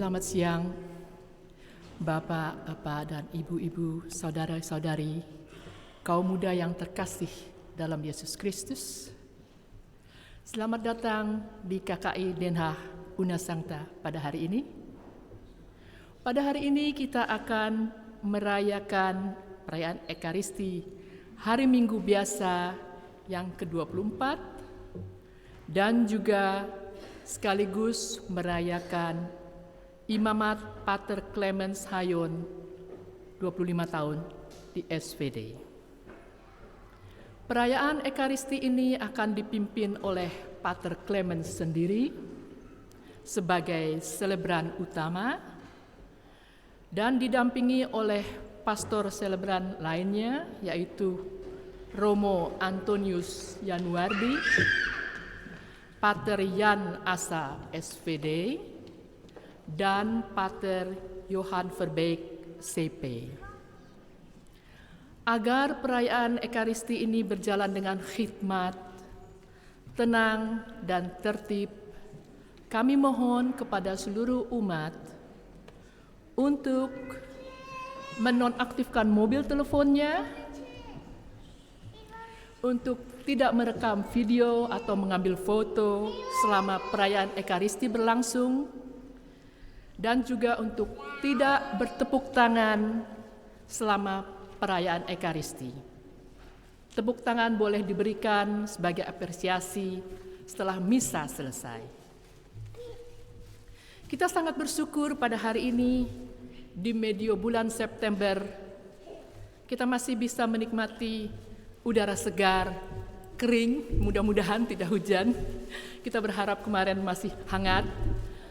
Selamat siang, Bapak-bapak dan ibu-ibu, saudara-saudari, kaum muda yang terkasih dalam Yesus Kristus. Selamat datang di KKI Den Haag Unasangta pada hari ini. Pada hari ini kita akan merayakan perayaan Ekaristi Hari Minggu Biasa yang ke-24 dan juga sekaligus merayakan Imamat Pater Clemens Hayon 25 tahun di SVD. Perayaan Ekaristi ini akan dipimpin oleh Pater Clemens sendiri sebagai selebran utama dan didampingi oleh pastor selebran lainnya, yaitu Romo Antonius Yanuardi, Pater Jan Asa SVD, dan Pater Johan Verbeek CP. Agar perayaan Ekaristi ini berjalan dengan khidmat, tenang, dan tertib, kami mohon kepada seluruh umat untuk menonaktifkan mobil teleponnya, untuk tidak merekam video atau mengambil foto selama perayaan Ekaristi berlangsung, dan juga untuk tidak bertepuk tangan selama perayaan Ekaristi. Tepuk tangan boleh diberikan sebagai apresiasi setelah misa selesai. Kita sangat bersyukur pada hari ini di medio bulan September kita masih bisa menikmati udara segar, kering, mudah-mudahan tidak hujan. Kita berharap kemarin masih hangat.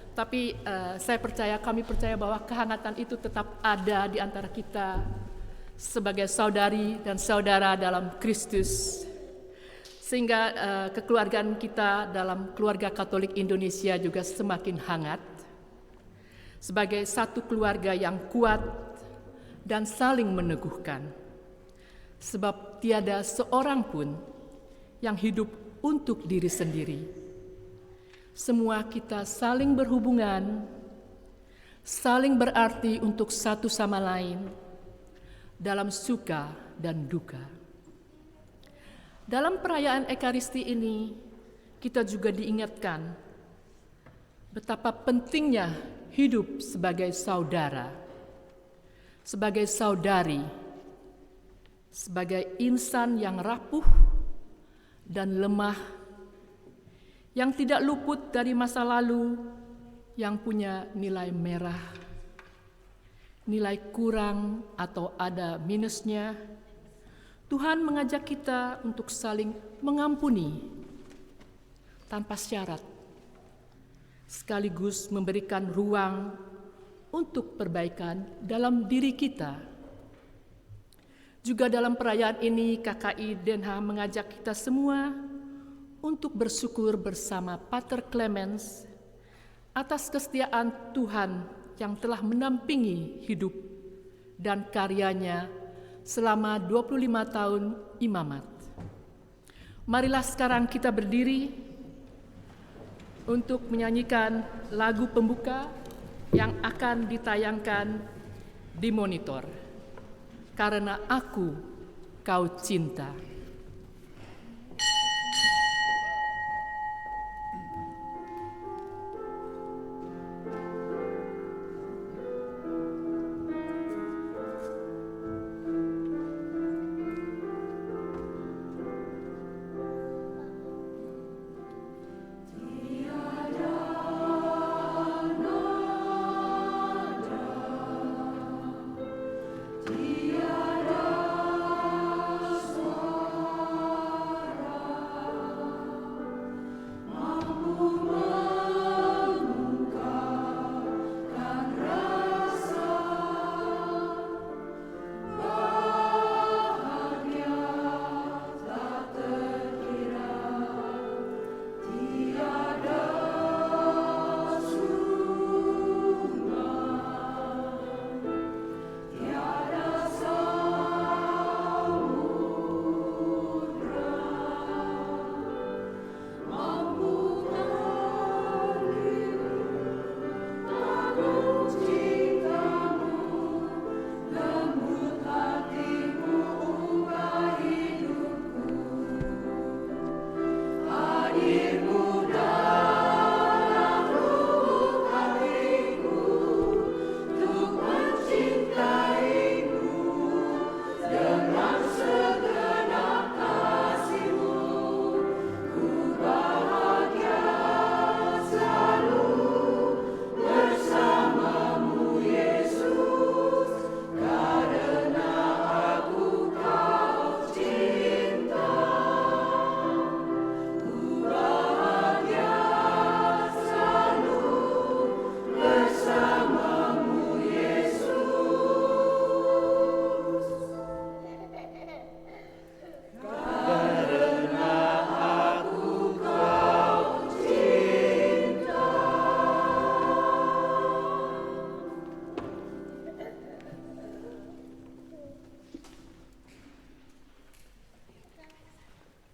Tapi kami percaya bahwa kehangatan itu tetap ada di antara kita sebagai saudari dan saudara dalam Kristus. Sehingga kekeluargaan kita dalam keluarga Katolik Indonesia juga semakin hangat. Sebagai satu keluarga yang kuat dan saling meneguhkan. Sebab tiada seorang pun yang hidup untuk diri sendiri. Semua kita saling berhubungan, saling berarti untuk satu sama lain dalam suka dan duka. Dalam perayaan Ekaristi ini, kita juga diingatkan betapa pentingnya hidup sebagai saudara, sebagai saudari, sebagai insan yang rapuh dan lemah, yang tidak luput dari masa lalu, yang punya nilai merah, nilai kurang atau ada minusnya. Tuhan mengajak kita untuk saling mengampuni tanpa syarat, sekaligus memberikan ruang untuk perbaikan dalam diri kita. Juga dalam perayaan ini KKI Den Haag mengajak kita semua untuk bersyukur bersama Pater Clemens atas kesetiaan Tuhan yang telah mendampingi hidup dan karyanya selama 25 tahun imamat. Marilah sekarang kita berdiri untuk menyanyikan lagu pembuka yang akan ditayangkan di monitor. Karena aku kau cinta. Tiada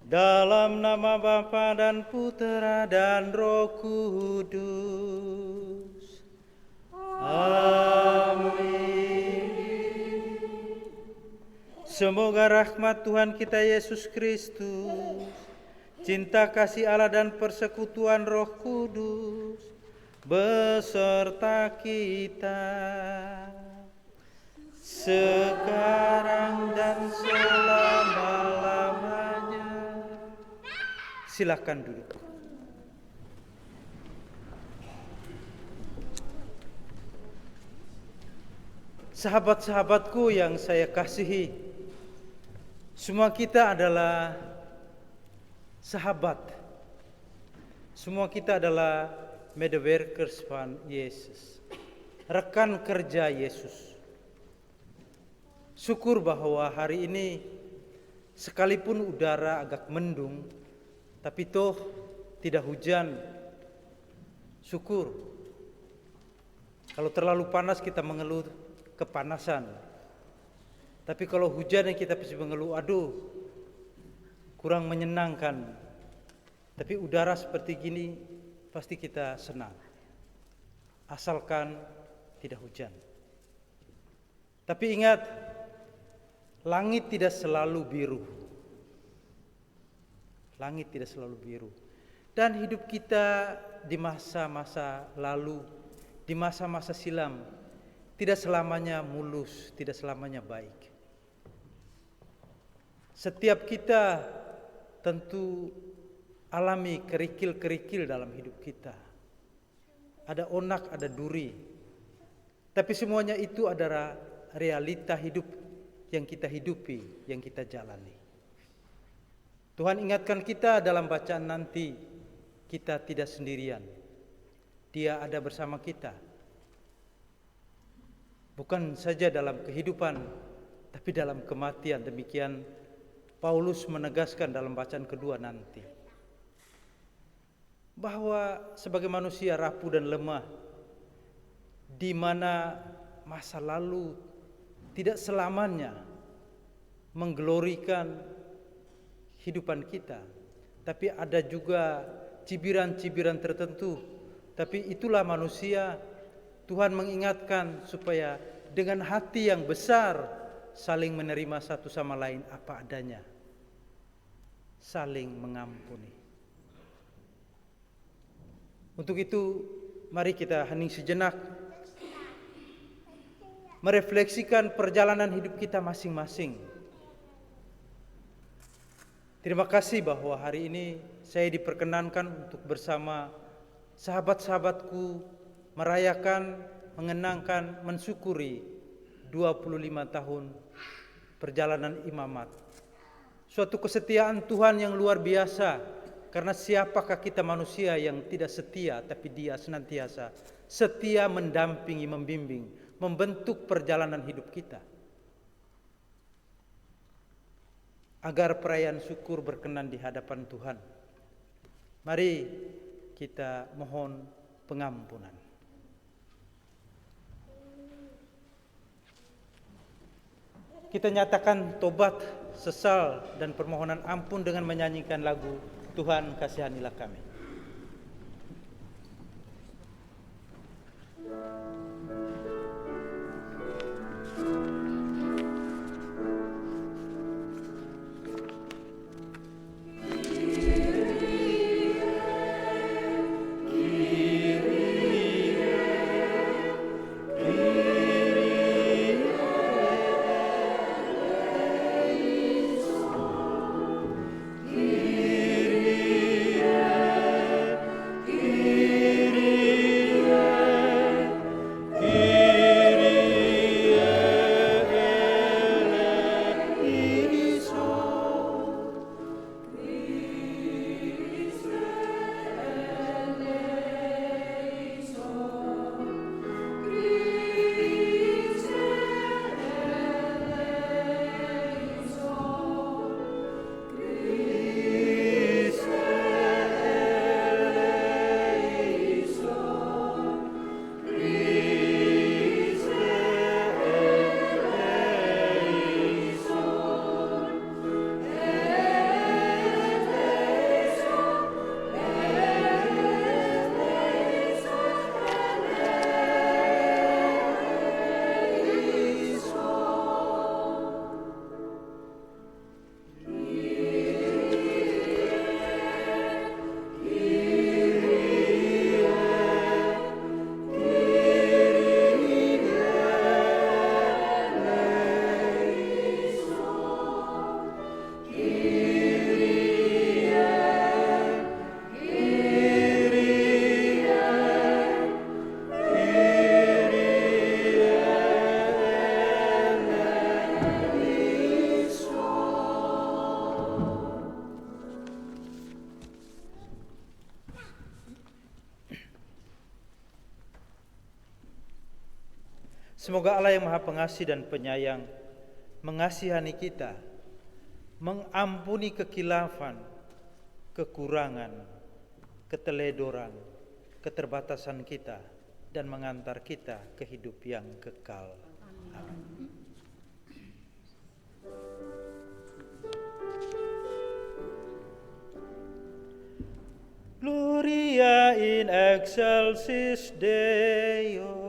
Dalam nama Bapa dan Putera dan Roh Kudus. Amin. Semoga rahmat Tuhan kita Yesus Kristus, cinta kasih Allah dan persekutuan Roh Kudus beserta kita sekarang dan selama-lamanya. Silakan duduk. Sahabat-sahabatku yang saya kasihi, semua kita adalah sahabat. Semua kita adalah medewerkers van Yesus, rekan kerja Yesus. Syukur bahwa hari ini sekalipun udara agak mendung, tapi toh tidak hujan. Syukur. Kalau terlalu panas kita mengeluh kepanasan. Tapi kalau hujan kita pasti mengeluh, aduh, kurang menyenangkan. Tapi udara seperti gini pasti kita senang. Asalkan tidak hujan. Tapi ingat, langit tidak selalu biru. Langit tidak selalu biru. Dan hidup kita di masa-masa lalu, di masa-masa silam, tidak selamanya mulus, tidak selamanya baik. Setiap kita tentu alami kerikil-kerikil dalam hidup kita. Ada onak, ada duri. Tapi semuanya itu adalah realita hidup yang kita hidupi, yang kita jalani. Tuhan ingatkan kita dalam bacaan nanti, kita tidak sendirian. Dia ada bersama kita. Bukan saja dalam kehidupan, tapi dalam kematian. Demikian Paulus menegaskan dalam bacaan kedua nanti. Bahwa sebagai manusia rapuh dan lemah, di mana masa lalu tidak selamanya mengglorikan kehidupan kita, tapi ada juga cibiran-cibiran tertentu. Tapi itulah manusia. Tuhan mengingatkan supaya dengan hati yang besar saling menerima satu sama lain apa adanya, saling mengampuni. Untuk itu, mari kita hening sejenak, merefleksikan perjalanan hidup kita masing-masing. Terima kasih bahwa hari ini saya diperkenankan untuk bersama sahabat-sahabatku merayakan, mengenangkan, mensyukuri 25 tahun perjalanan imamat. Suatu kesetiaan Tuhan yang luar biasa, karena siapakah kita manusia yang tidak setia, tapi Dia senantiasa setia mendampingi, membimbing, membentuk perjalanan hidup kita. Agar perayaan syukur berkenan di hadapan Tuhan, mari kita mohon pengampunan. Kita nyatakan tobat, sesal, dan permohonan ampun dengan menyanyikan lagu Tuhan Kasihanilah Kami. Semoga Allah yang Maha Pengasih dan Penyayang mengasihani kita, mengampuni kekilafan, kekurangan, keteledoran, keterbatasan kita, dan mengantar kita ke hidup yang kekal. Amin. Gloria in excelsis Deo.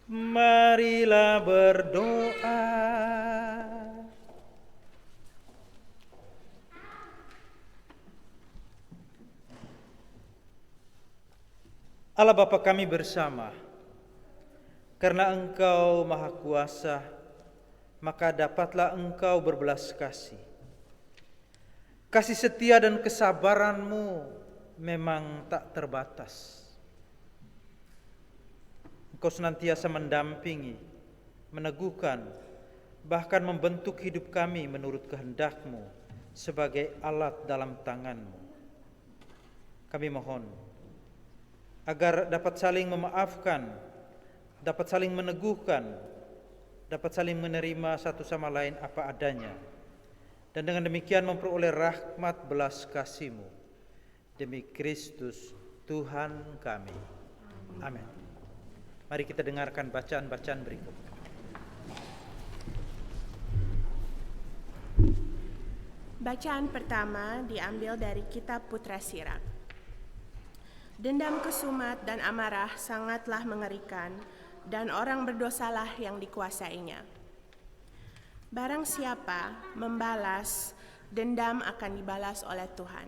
Marilah berdoa. Allah Bapa kami bersama, karena Engkau Maha Kuasa, maka dapatlah Engkau berbelas kasih. Kasih setia dan kesabaran-Mu memang tak terbatas. Engkau senantiasa mendampingi, meneguhkan, bahkan membentuk hidup kami menurut kehendak-Mu sebagai alat dalam tangan-Mu. Kami mohon agar dapat saling memaafkan, dapat saling meneguhkan, dapat saling menerima satu sama lain apa adanya, dan dengan demikian memperoleh rahmat belas kasih-Mu. Demi Kristus Tuhan kami. Amin. Mari kita dengarkan bacaan-bacaan berikut. Bacaan pertama diambil dari kitab Putra Sirak. Dendam kesumat dan amarah sangatlah mengerikan, dan orang berdosalah yang dikuasainya. Barang siapa membalas, dendam akan dibalas oleh Tuhan.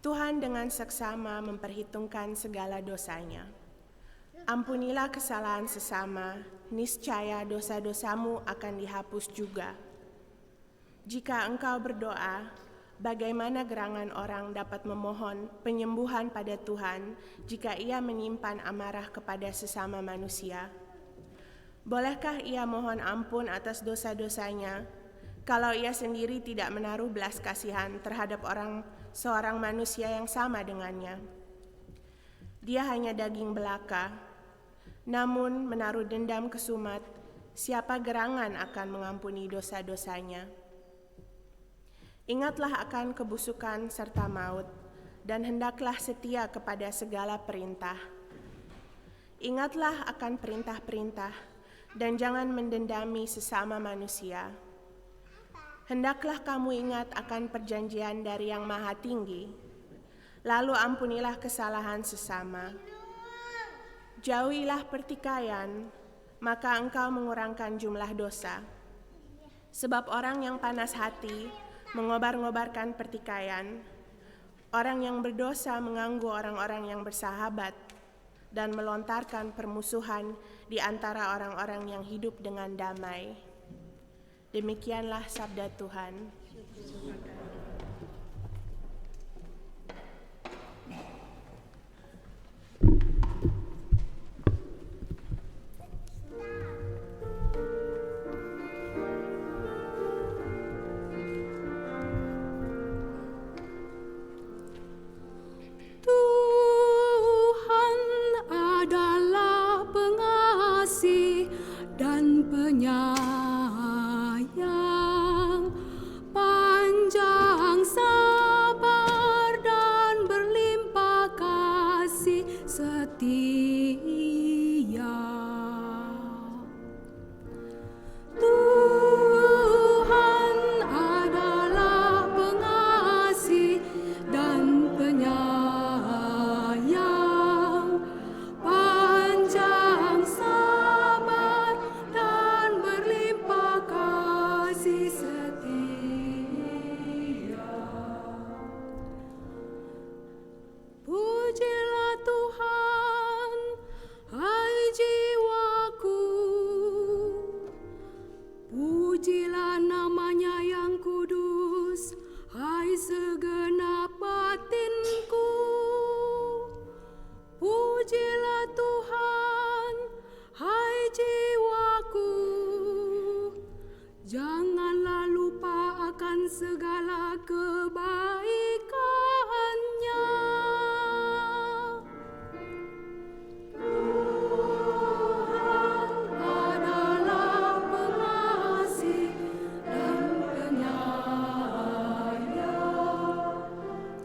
Tuhan dengan seksama memperhitungkan segala dosanya. Ampunilah kesalahan sesama, niscaya dosa-dosamu akan dihapus juga. Jika engkau berdoa, bagaimana gerangan orang dapat memohon penyembuhan pada Tuhan jika ia menyimpan amarah kepada sesama manusia? Bolehkah ia mohon ampun atas dosa-dosanya kalau ia sendiri tidak menaruh belas kasihan terhadap seorang manusia yang sama dengannya? Dia hanya daging belaka, namun menaruh dendam kesumat siapa gerangan akan mengampuni dosa-dosanya? Ingatlah akan kebusukan serta maut, dan hendaklah setia kepada segala perintah. Ingatlah akan perintah-perintah, dan jangan mendendami sesama manusia. Hendaklah kamu ingat akan perjanjian dari Yang Maha Tinggi, lalu ampunilah kesalahan sesama. Jauhilah pertikaian, maka engkau mengurangkan jumlah dosa. Sebab orang yang panas hati mengobar-ngobarkan pertikaian, orang yang berdosa mengganggu orang-orang yang bersahabat, dan melontarkan permusuhan di antara orang-orang yang hidup dengan damai. Demikianlah sabda Tuhan. Tuhan adalah pengasih dan penyayang, panjang sabar dan berlimpah kasih setia. Tuhan adalah pengasih dan penyayang, panjang sabar dan berlimpah kasih setia. Pujilah Tuhan, hai jiwaku, pujilah namanya yang kudus, hai segenap batinku. Pujilah Tuhan, hai jiwaku, janganlah lupa akan segala kebaikannya. Tuhan adalah pengasih dan penyayang,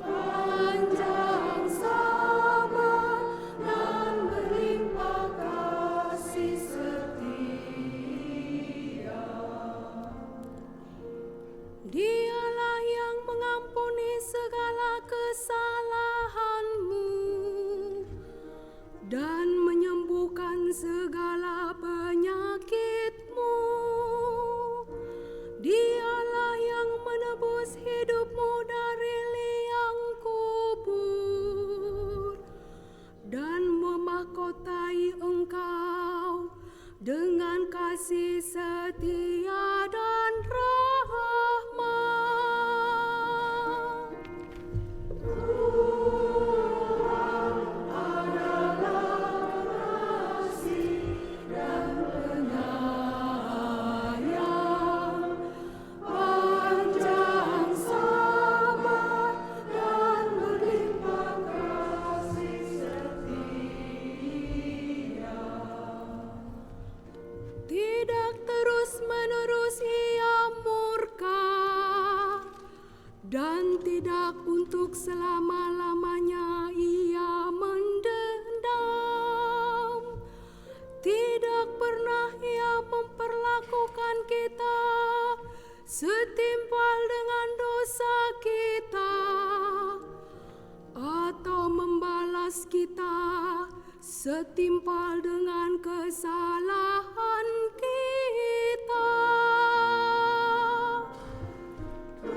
panjang sabar dan berlimpah kasih setia. Dialah yang mengampuni segala kesalahanmu dan menyembuhkan segala penyakitmu. Dialah yang menebus hidupmu dari liang kubur dan memahkotai engkau dengan kasih setia dan rahmat. Tuhan adalah pengasih dan penyayang, panjang sabar dan berlimpah kasih setia. Tidak terus-menerus ia murka, dan tidak untuk selama-lamanya ia mendendam. Tidak pernah ia memperlakukan kita setimpal dengan dosa kita, atau membalas kita setimpal dengan kesalahan kita.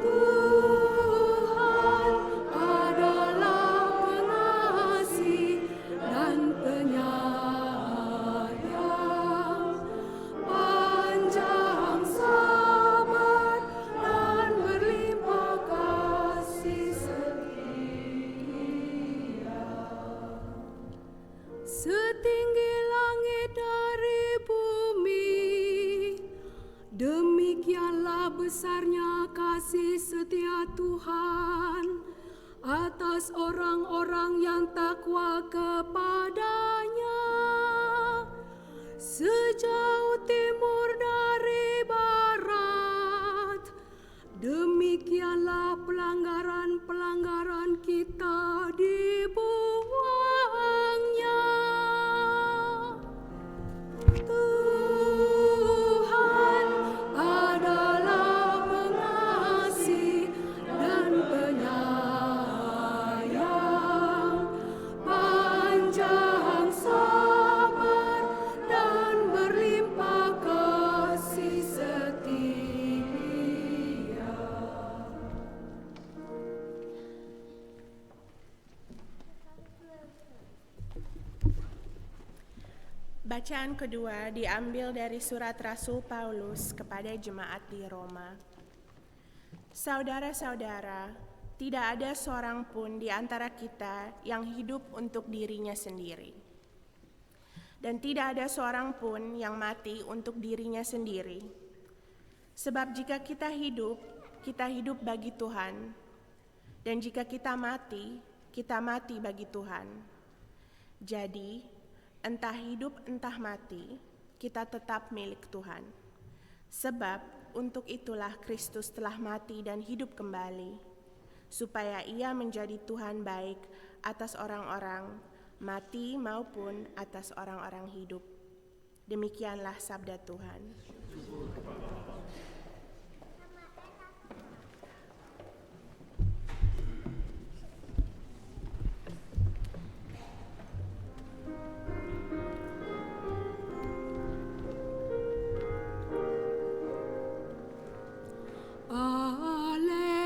Tuhan adalah pengasih dan penyayang, panjang sabar dan berlimpah kasih setia. Setinggi langit dari bumi, demikianlah besarnya kasih setia Tuhan atas orang-orang yang takwa kepadanya. Sejauh timur Tuhan kita dibuangnya. Tuhan adalah pengasih dan penyayang, panjang sabar dan berlimpah kasih setia. Bacaan kedua diambil dari surat Rasul Paulus kepada jemaat di Roma. Saudara-saudara, tidak ada seorang pun di antara kita yang hidup untuk dirinya sendiri. Dan tidak ada seorang pun yang mati untuk dirinya sendiri. Sebab jika kita hidup bagi Tuhan. Dan jika kita mati bagi Tuhan. Jadi, entah hidup entah mati, kita tetap milik Tuhan. Sebab untuk itulah Kristus telah mati dan hidup kembali, supaya Ia menjadi Tuhan baik atas orang-orang mati maupun atas orang-orang hidup. Demikianlah sabda Tuhan.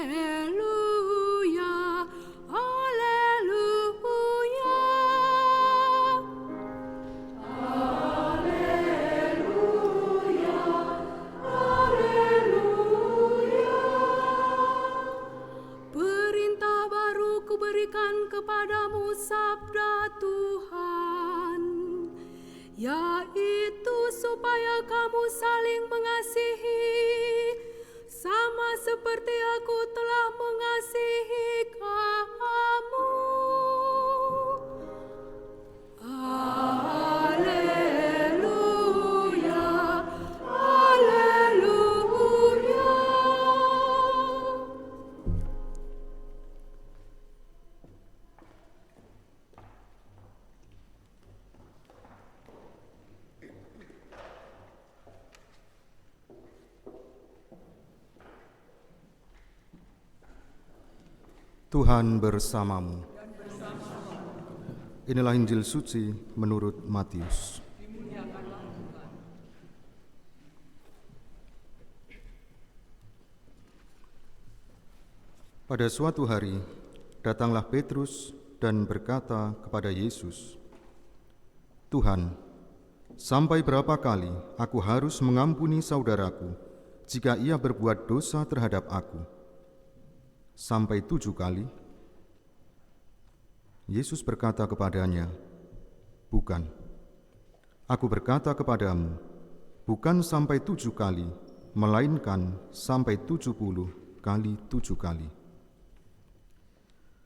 Haleluya, haleluya. Haleluya, haleluya. Perintah baru kuberikan kepadamu, sabda Tuhan, yaitu supaya kamu saling mengasihi, sama seperti aku telah mengasihi kamu. Haleluya, haleluya. Tuhan bersamamu. Inilah Injil suci menurut Matius. Pada suatu hari, datanglah Petrus dan berkata kepada Yesus, "Tuhan, sampai berapa kali aku harus mengampuni saudaraku jika ia berbuat dosa terhadap aku? Sampai 7 kali?" Yesus berkata kepadanya, "Bukan. Aku berkata kepadamu, bukan sampai 7 kali, melainkan sampai 70 kali 7 kali.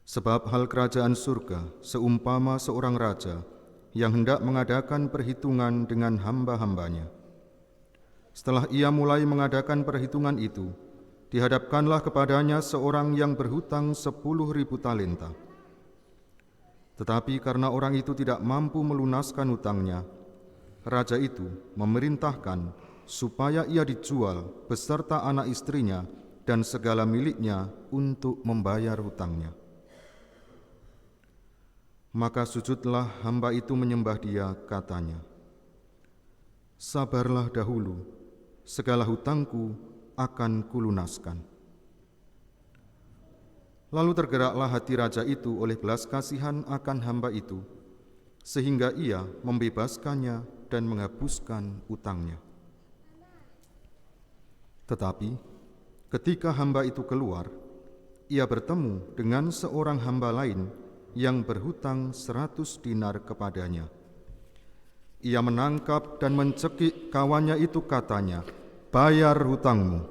Sebab hal kerajaan surga seumpama seorang raja yang hendak mengadakan perhitungan dengan hamba-hambanya. Setelah ia mulai mengadakan perhitungan itu, dihadapkanlah kepadanya seorang yang berhutang 10.000 talenta. Tetapi karena orang itu tidak mampu melunaskan hutangnya, raja itu memerintahkan supaya ia dijual beserta anak istrinya dan segala miliknya untuk membayar hutangnya. Maka sujudlah hamba itu menyembah dia, katanya, 'Sabarlah dahulu, segala hutangku akan kulunaskan.' Lalu tergeraklah hati raja itu oleh belas kasihan akan hamba itu, sehingga ia membebaskannya dan menghapuskan utangnya. Tetapi ketika hamba itu keluar, ia bertemu dengan seorang hamba lain yang berhutang 100 dinar kepadanya. Ia menangkap dan mencekik kawannya itu, katanya, 'Bayar hutangmu.'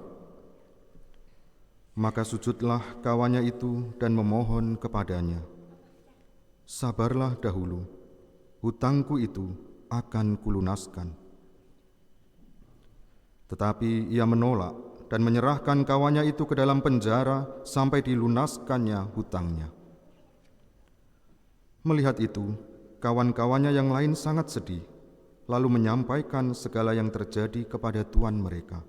Maka sujudlah kawannya itu dan memohon kepadanya, 'Sabarlah dahulu, hutangku itu akan kulunaskan.' Tetapi ia menolak dan menyerahkan kawannya itu ke dalam penjara sampai dilunaskannya hutangnya. Melihat itu, kawan-kawannya yang lain sangat sedih, lalu menyampaikan segala yang terjadi kepada tuan mereka.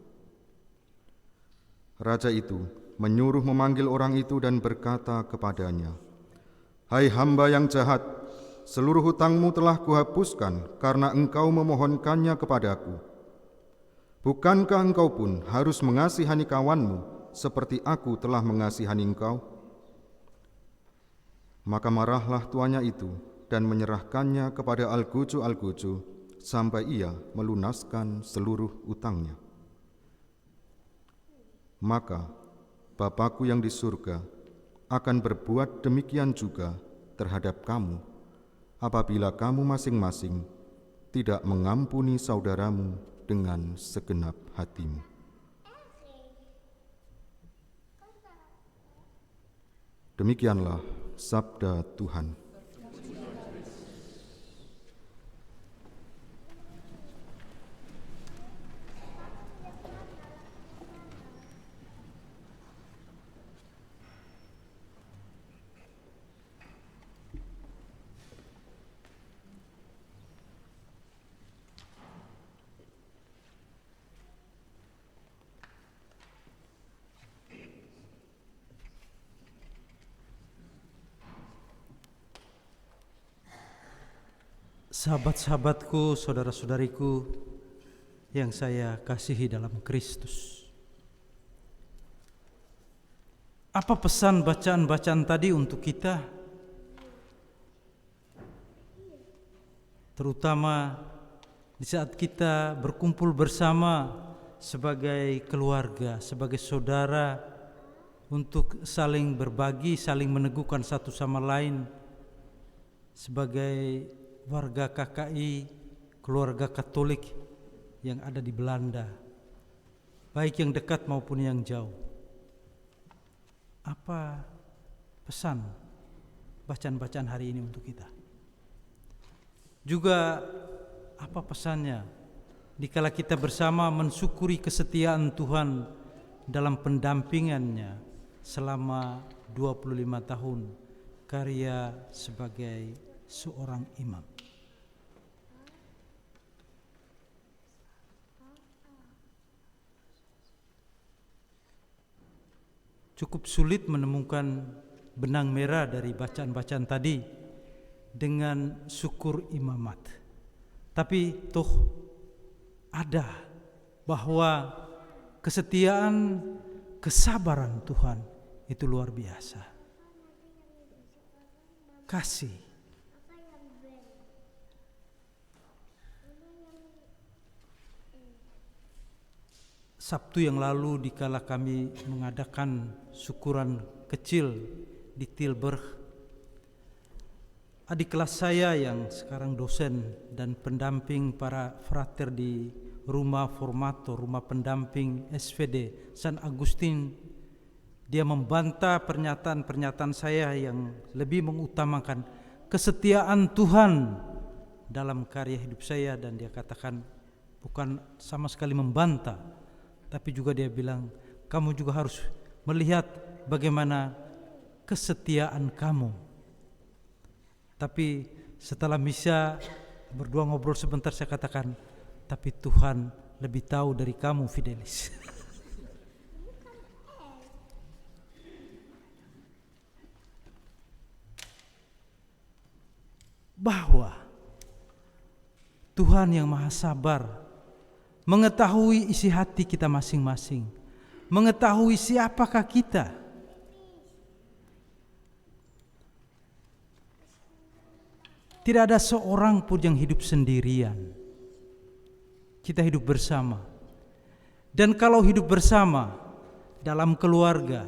Raja itu menyuruh memanggil orang itu dan berkata kepadanya, "Hai hamba yang jahat, seluruh hutangmu telah kuhapuskan karena engkau memohonkannya kepadaku. Bukankah engkau pun harus mengasihani kawanmu seperti aku telah mengasihani engkau?" Maka marahlah tuannya itu dan menyerahkannya kepada algojo-algojo sampai ia melunaskan seluruh utangnya. Maka Bapakku yang di surga akan berbuat demikian juga terhadap kamu apabila kamu masing-masing tidak mengampuni saudaramu dengan segenap hatimu. Demikianlah sabda Tuhan. Sahabat-sahabatku, saudara-saudariku yang saya kasihi dalam Kristus. Apa pesan bacaan-bacaan tadi untuk kita? Terutama di saat kita berkumpul bersama sebagai keluarga, sebagai saudara, untuk saling berbagi, saling meneguhkan satu sama lain, sebagai warga KKI, keluarga Katolik yang ada di Belanda, baik yang dekat maupun yang jauh. Apa pesan bacaan-bacaan hari ini untuk kita? Juga apa pesannya dikala kita bersama mensyukuri kesetiaan Tuhan dalam pendampingannya selama 25 tahun karya sebagai seorang imam. Cukup sulit menemukan benang merah dari bacaan-bacaan tadi dengan syukur imamat. Tapi toh ada bahwa kesetiaan, kesabaran Tuhan itu luar biasa. Kasih. Sabtu yang lalu dikala kami mengadakan syukuran kecil di Tilburg, adik kelas saya yang sekarang dosen dan pendamping para frater di rumah formator, rumah pendamping SVD San Agustin, dia membantah pernyataan-pernyataan saya yang lebih mengutamakan kesetiaan Tuhan dalam karya hidup saya, dan dia katakan bukan sama sekali membantah, tapi juga dia bilang, kamu juga harus melihat bagaimana kesetiaan kamu. Tapi setelah misa berdua ngobrol sebentar, saya katakan, tapi Tuhan lebih tahu dari kamu, Fidelis. Bahwa Tuhan yang maha sabar mengetahui isi hati kita masing-masing, mengetahui siapakah kita. Tidak ada seorang pun yang hidup sendirian. Kita hidup bersama. Dan kalau hidup bersama dalam keluarga,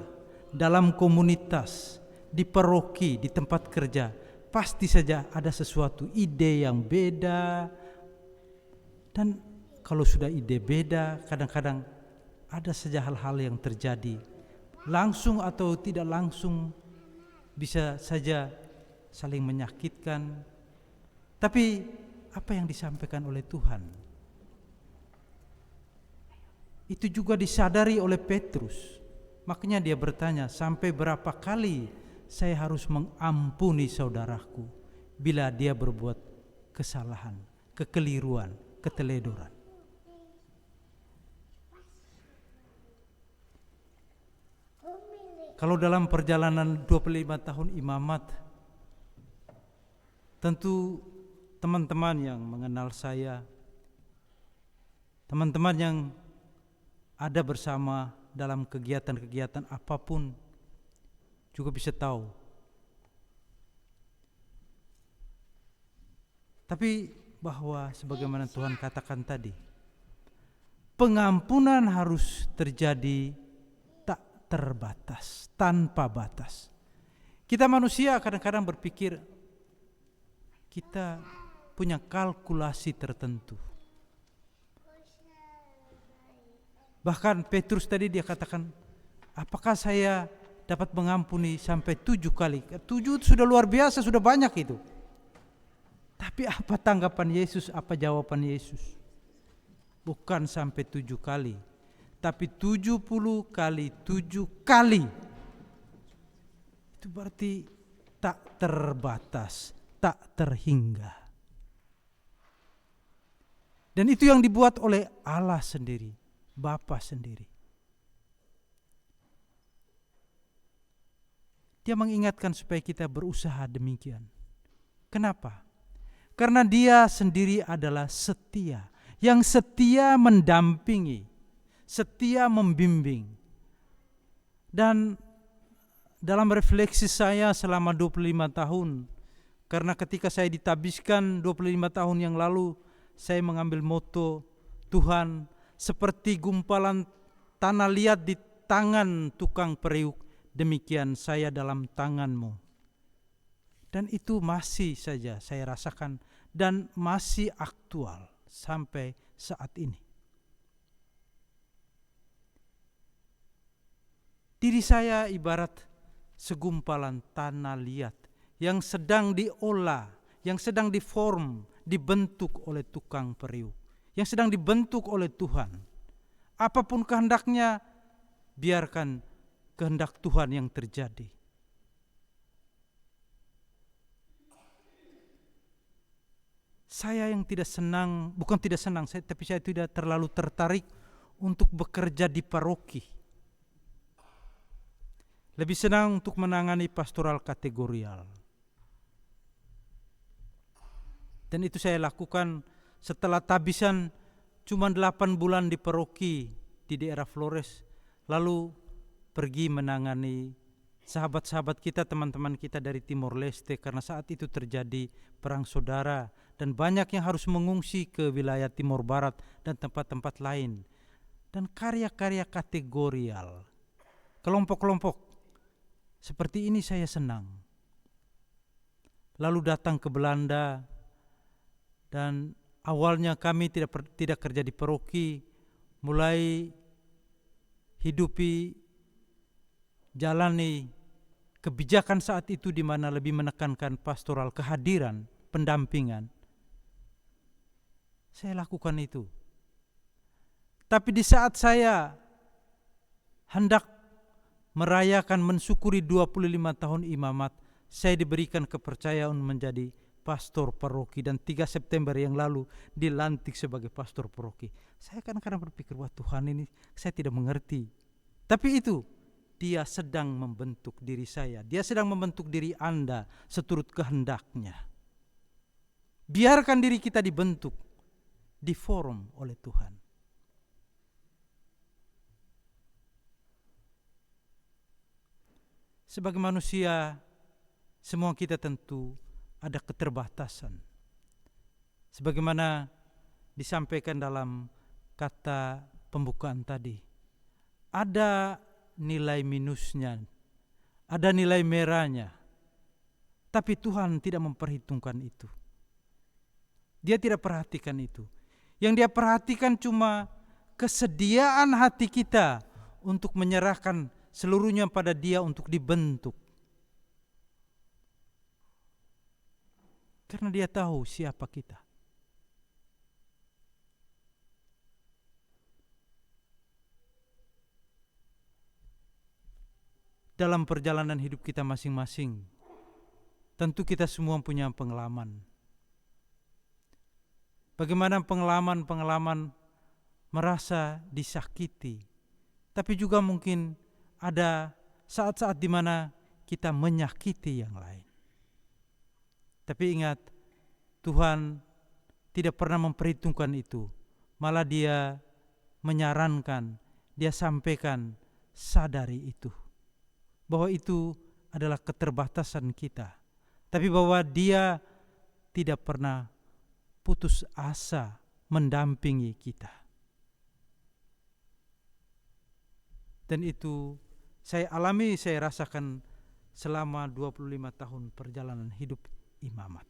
dalam komunitas, di paroki, di tempat kerja, pasti saja ada sesuatu ide yang beda. Dan kalau sudah ide beda, kadang-kadang ada saja hal-hal yang terjadi, langsung atau tidak langsung, bisa saja saling menyakitkan. Tapi apa yang disampaikan oleh Tuhan, itu juga disadari oleh Petrus. Makanya dia bertanya, sampai berapa kali saya harus mengampuni saudaraku? bila dia berbuat kesalahan, kekeliruan, keteledoran. Kalau dalam perjalanan 25 tahun imamat, tentu teman-teman yang mengenal saya, teman-teman yang ada bersama dalam kegiatan-kegiatan apapun juga bisa tahu. Tapi bahwa sebagaimana Tuhan katakan tadi, pengampunan harus terjadi tak terbatas, tanpa batas. Kita manusia kadang-kadang berpikir kita punya kalkulasi tertentu. Bahkan Petrus tadi dia katakan, apakah saya dapat mengampuni sampai 7 kali? 7 itu sudah luar biasa, sudah banyak itu. Tapi apa tanggapan Yesus, apa jawaban Yesus? Bukan sampai 7 kali, tapi 70 kali 7 kali. Itu berarti tak terbatas, tak terhingga. Dan itu yang dibuat oleh Allah sendiri, Bapa sendiri. Dia mengingatkan supaya kita berusaha demikian. Kenapa? Karena Dia sendiri adalah setia, yang setia mendampingi, setia membimbing. Dan dalam refleksi saya selama 25 tahun, karena ketika saya ditabiskan 25 tahun yang lalu, saya mengambil moto, Tuhan, seperti gumpalan tanah liat di tangan tukang periuk, demikian saya dalam tangan-Mu. Dan itu masih saja saya rasakan dan masih aktual sampai saat ini. Diri saya ibarat segumpalan tanah liat yang sedang diolah, yang sedang diform, dibentuk oleh tukang periuk, yang sedang dibentuk oleh Tuhan. Apapun kehendaknya, biarkan kehendak Tuhan yang terjadi. Saya yang tidak senang, bukan tidak senang, tapi saya tidak terlalu tertarik untuk bekerja di paroki. Lebih senang untuk menangani pastoral kategorial. Dan itu saya lakukan setelah tabisan cuma 8 bulan di paroki di daerah Flores, lalu pergi menangani sahabat-sahabat kita, teman-teman kita dari Timor Leste, karena saat itu terjadi perang saudara dan banyak yang harus mengungsi ke wilayah Timor Barat dan tempat-tempat lain. Dan karya-karya kategorial, kelompok-kelompok seperti ini saya senang. Lalu datang ke Belanda, dan awalnya kami tidak kerja di paroki, mulai hidupi, jalani kebijakan saat itu di mana lebih menekankan pastoral, kehadiran, pendampingan. Saya lakukan itu. Tapi di saat saya hendak merayakan mensyukuri 25 tahun imamat, saya diberikan kepercayaan menjadi pastor paroki, dan 3 September yang lalu dilantik sebagai pastor paroki. Saya kadang-kadang berpikir, wah Tuhan, ini saya tidak mengerti. Tapi itu, Dia sedang membentuk diri saya. Dia sedang membentuk diri Anda seturut kehendaknya. Biarkan diri kita dibentuk, diform oleh Tuhan. Sebagai manusia, semua kita tentu ada keterbatasan. Sebagaimana disampaikan dalam kata pembukaan tadi, ada nilai minusnya, ada nilai merahnya. Tapi Tuhan tidak memperhitungkan itu. Dia tidak perhatikan itu. Yang Dia perhatikan cuma kesediaan hati kita untuk menyerahkan seluruhnya pada Dia untuk dibentuk. Karena Dia tahu siapa kita. Dalam perjalanan hidup kita masing-masing, tentu kita semua punya pengalaman. Bagaimana pengalaman merasa disakiti, tapi juga mungkin ada saat-saat di mana kita menyakiti yang lain. Tapi ingat, Tuhan tidak pernah memperhitungkan itu. Malah Dia menyarankan, Dia sampaikan, sadari itu. Bahwa itu adalah keterbatasan kita. Tapi bahwa Dia tidak pernah putus asa mendampingi kita. Dan itu saya alami, saya rasakan selama 25 tahun perjalanan hidup imamat.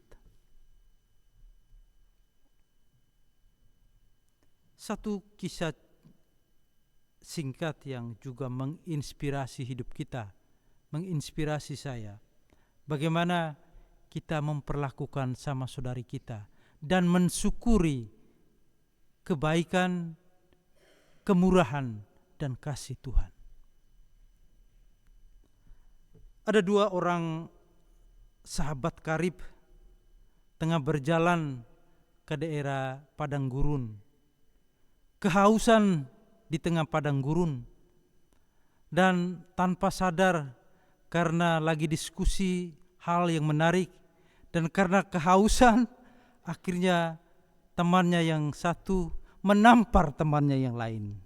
Satu kisah singkat yang juga menginspirasi hidup kita, menginspirasi saya. Bagaimana kita memperlakukan sama saudari kita dan mensyukuri kebaikan, kemurahan, dan kasih Tuhan. Ada 2 orang sahabat karib tengah berjalan ke daerah padang gurun. Kehausan di tengah padang gurun, dan tanpa sadar karena lagi diskusi hal yang menarik dan karena kehausan, akhirnya temannya yang satu menampar temannya yang lain.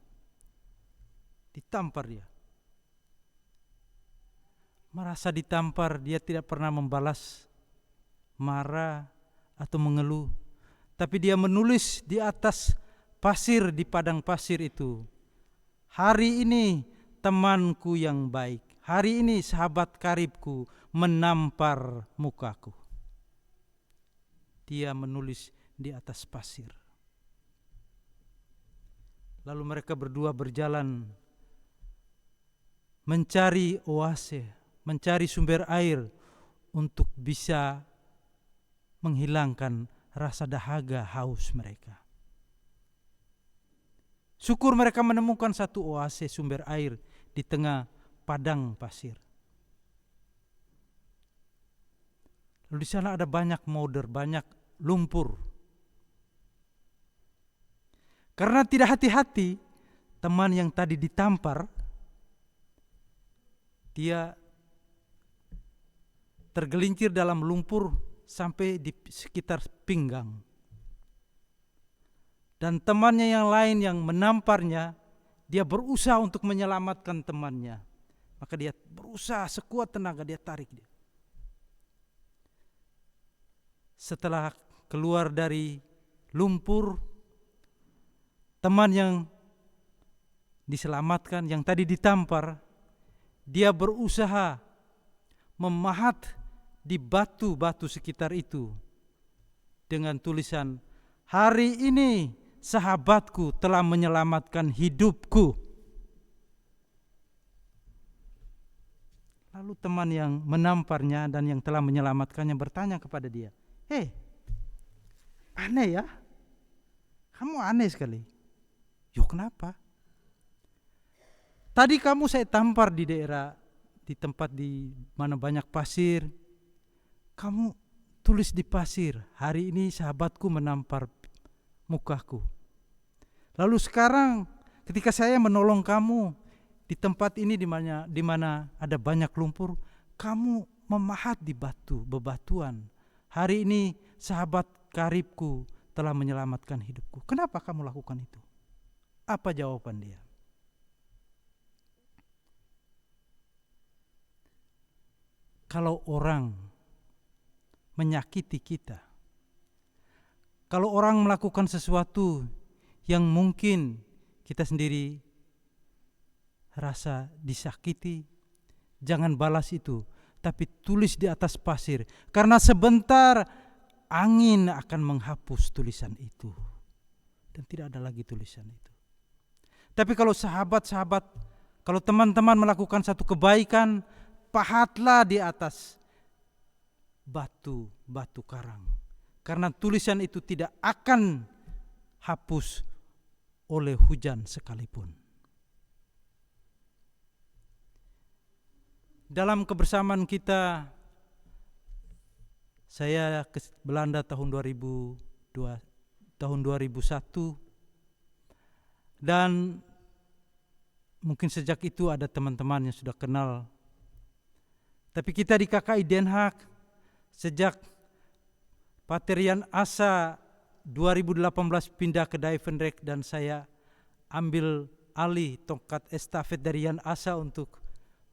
Ditampar dia. Merasa ditampar, dia tidak pernah membalas marah atau mengeluh, tapi dia menulis di atas pasir, di padang pasir itu, hari ini temanku yang baik, hari ini sahabat karibku menampar mukaku. Dia menulis di atas pasir. Lalu mereka berdua berjalan mencari oase, mencari sumber air untuk bisa menghilangkan rasa dahaga haus mereka. Syukur mereka menemukan satu oase sumber air di tengah padang pasir. Lalu di sana ada banyak modder, banyak lumpur. Karena tidak hati-hati, teman yang tadi ditampar, dia tergelincir dalam lumpur sampai di sekitar pinggang. Dan temannya yang lain yang menamparnya, dia berusaha untuk menyelamatkan temannya. Maka dia berusaha sekuat tenaga, dia tarik dia. Setelah keluar dari lumpur, teman yang diselamatkan, yang tadi ditampar, dia berusaha memahat di batu-batu sekitar itu dengan tulisan, hari ini sahabatku telah menyelamatkan hidupku. Lalu teman yang menamparnya dan yang telah menyelamatkannya bertanya kepada dia, "Hei, aneh ya, kamu aneh sekali." "Yo, kenapa?" "Tadi kamu saya tampar di daerah, di tempat di mana banyak pasir. Kamu tulis di pasir, hari ini sahabatku menampar mukaku. Lalu sekarang ketika saya menolong kamu di tempat ini di mana ada banyak lumpur, kamu memahat di bebatuan. Hari ini sahabat karibku telah menyelamatkan hidupku. Kenapa kamu lakukan itu?" Apa jawaban dia? Kalau orang menyakiti kita, kalau orang melakukan sesuatu yang mungkin kita sendiri rasa disakiti, jangan balas itu, tapi tulis di atas pasir. Karena sebentar angin akan menghapus tulisan itu dan tidak ada lagi tulisan itu. Tapi kalau sahabat-sahabat, kalau teman-teman melakukan satu kebaikan, pahatlah di atas batu karang. Karena tulisan itu tidak akan hapus oleh hujan sekalipun. Dalam kebersamaan kita Saya ke Belanda tahun 2001 dan mungkin sejak itu ada teman-teman yang sudah kenal. Tapi kita di KKI Den Haag sejak Pater Jan Asa 2018 pindah ke Duivendrecht dan saya ambil alih tongkat estafet dari Jan Asa untuk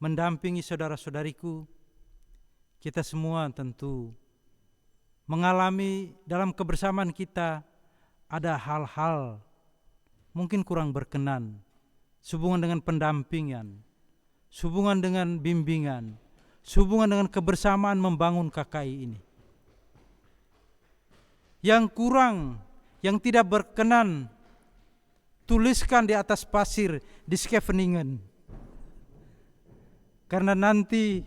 mendampingi saudara-saudariku. Kita semua tentu mengalami dalam kebersamaan kita ada hal-hal mungkin kurang berkenan, sehubungan dengan pendampingan, sehubungan dengan bimbingan, sehubungan dengan kebersamaan membangun KKI ini. Yang kurang, yang tidak berkenan, tuliskan di atas pasir di Scheveningen. Karena nanti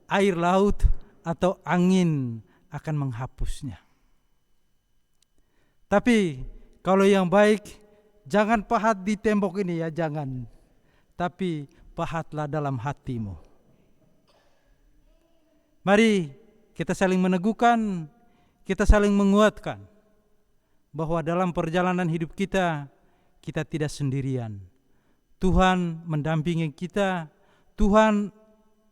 air laut atau angin akan menghapusnya. Tapi kalau yang baik, jangan pahat di tembok ini ya, jangan. Tapi pahatlah dalam hatimu. Mari kita saling meneguhkan, kita saling menguatkan bahwa dalam perjalanan hidup kita, kita tidak sendirian. Tuhan mendampingi kita, Tuhan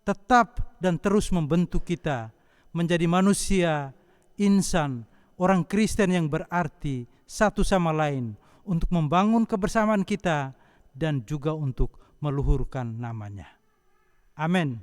tetap dan terus membentuk kita menjadi manusia, insan, orang Kristen yang berarti satu sama lain untuk membangun kebersamaan kita dan juga untuk meluhurkan namanya. Amin.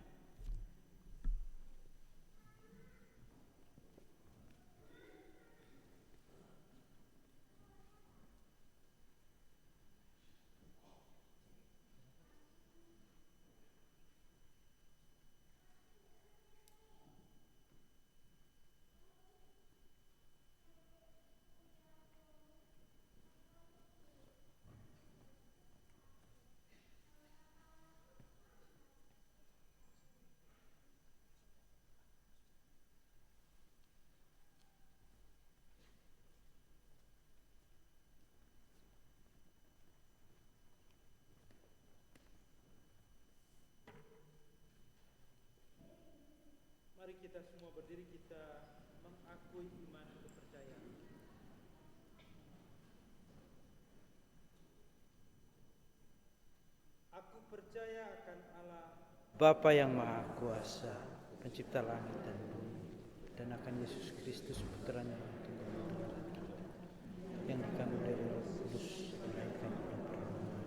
Mari kita semua berdiri, kita mengakui iman dan kepercayaan. Aku percaya akan Allah Bapa yang Maha Kuasa, pencipta langit dan bumi, dan akan Yesus Kristus putranya yang tunggal yang dikandung dari Roh Kudus, dilahirkan oleh perawan,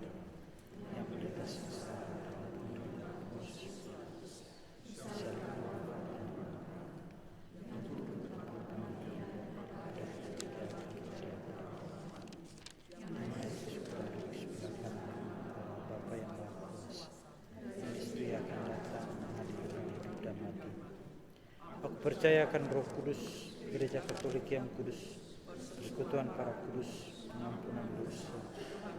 yang menderita siksa, percaya akan Roh Kudus, Gereja Katolik yang kudus, persekutuan para kudus, pengampunan dosa,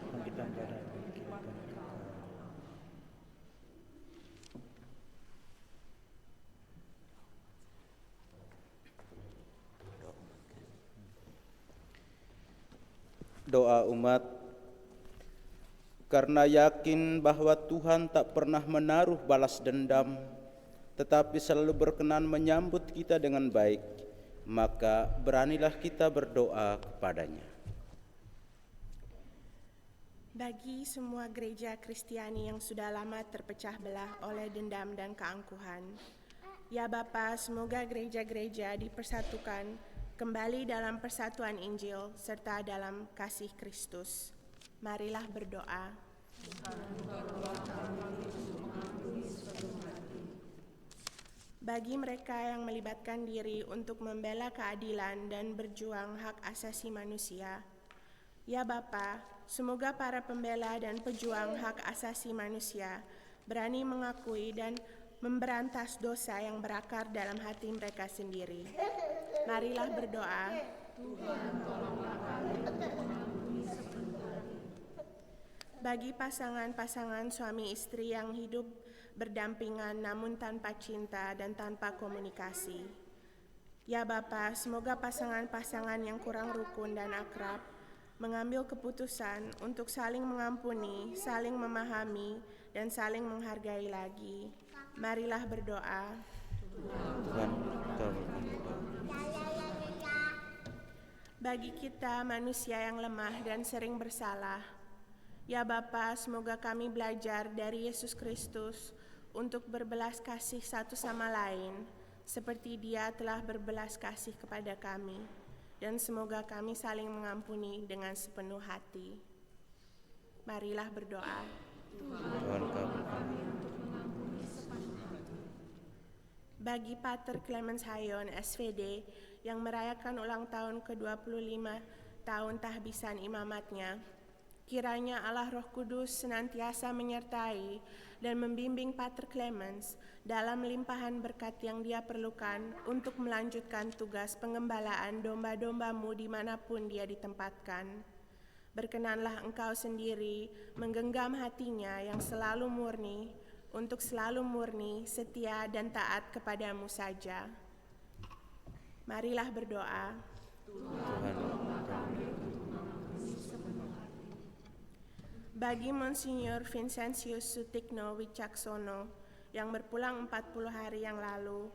bangkitan badan dan kehidupan kekal. Doa umat. Karena yakin bahwa Tuhan tak pernah menaruh balas dendam, tetapi selalu berkenan menyambut kita dengan baik, maka beranilah kita berdoa kepadanya. Bagi semua gereja Kristiani yang sudah lama terpecah belah oleh dendam dan keangkuhan, ya Bapa, semoga gereja-gereja dipersatukan kembali dalam persatuan Injil serta dalam kasih Kristus. Marilah berdoa. Bagi mereka yang melibatkan diri untuk membela keadilan dan berjuang hak asasi manusia, ya Bapa, semoga para pembela dan pejuang hak asasi manusia berani mengakui dan memberantas dosa yang berakar dalam hati mereka sendiri. Marilah berdoa. Tuhan, tolonglah kami untuk mengampuni sepenuhnya. Bagi pasangan-pasangan suami istri yang hidup berdampingan namun tanpa cinta dan tanpa komunikasi, ya Bapa, semoga pasangan-pasangan yang kurang rukun dan akrab mengambil keputusan untuk saling mengampuni, saling memahami, dan saling menghargai lagi. Marilah berdoa. Tuhan, tolong kami. bagi kita manusia yang lemah dan sering bersalah. Ya Bapa, semoga kami belajar dari Yesus Kristus untuk berbelas kasih satu sama lain, seperti Dia telah berbelas kasih kepada kami. Dan semoga kami saling mengampuni dengan sepenuh hati. Marilah berdoa. Tuhan kabulkan. Bagi Pater Clemens Hayon, SVD, yang merayakan ulang tahun ke-25 tahun tahbisan imamatnya, kiranya Allah Roh Kudus senantiasa menyertai dan membimbing Pater Clemens dalam limpahan berkat yang dia perlukan untuk melanjutkan tugas pengembalaan domba-dombamu dimanapun dia ditempatkan. Berkenanlah Engkau sendiri menggenggam hatinya yang selalu murni, untuk selalu murni, setia, dan taat kepadamu saja. Marilah berdoa. Bagi Monsinyur Vincentius Sutikno Wicaksono yang berpulang 40 hari yang lalu,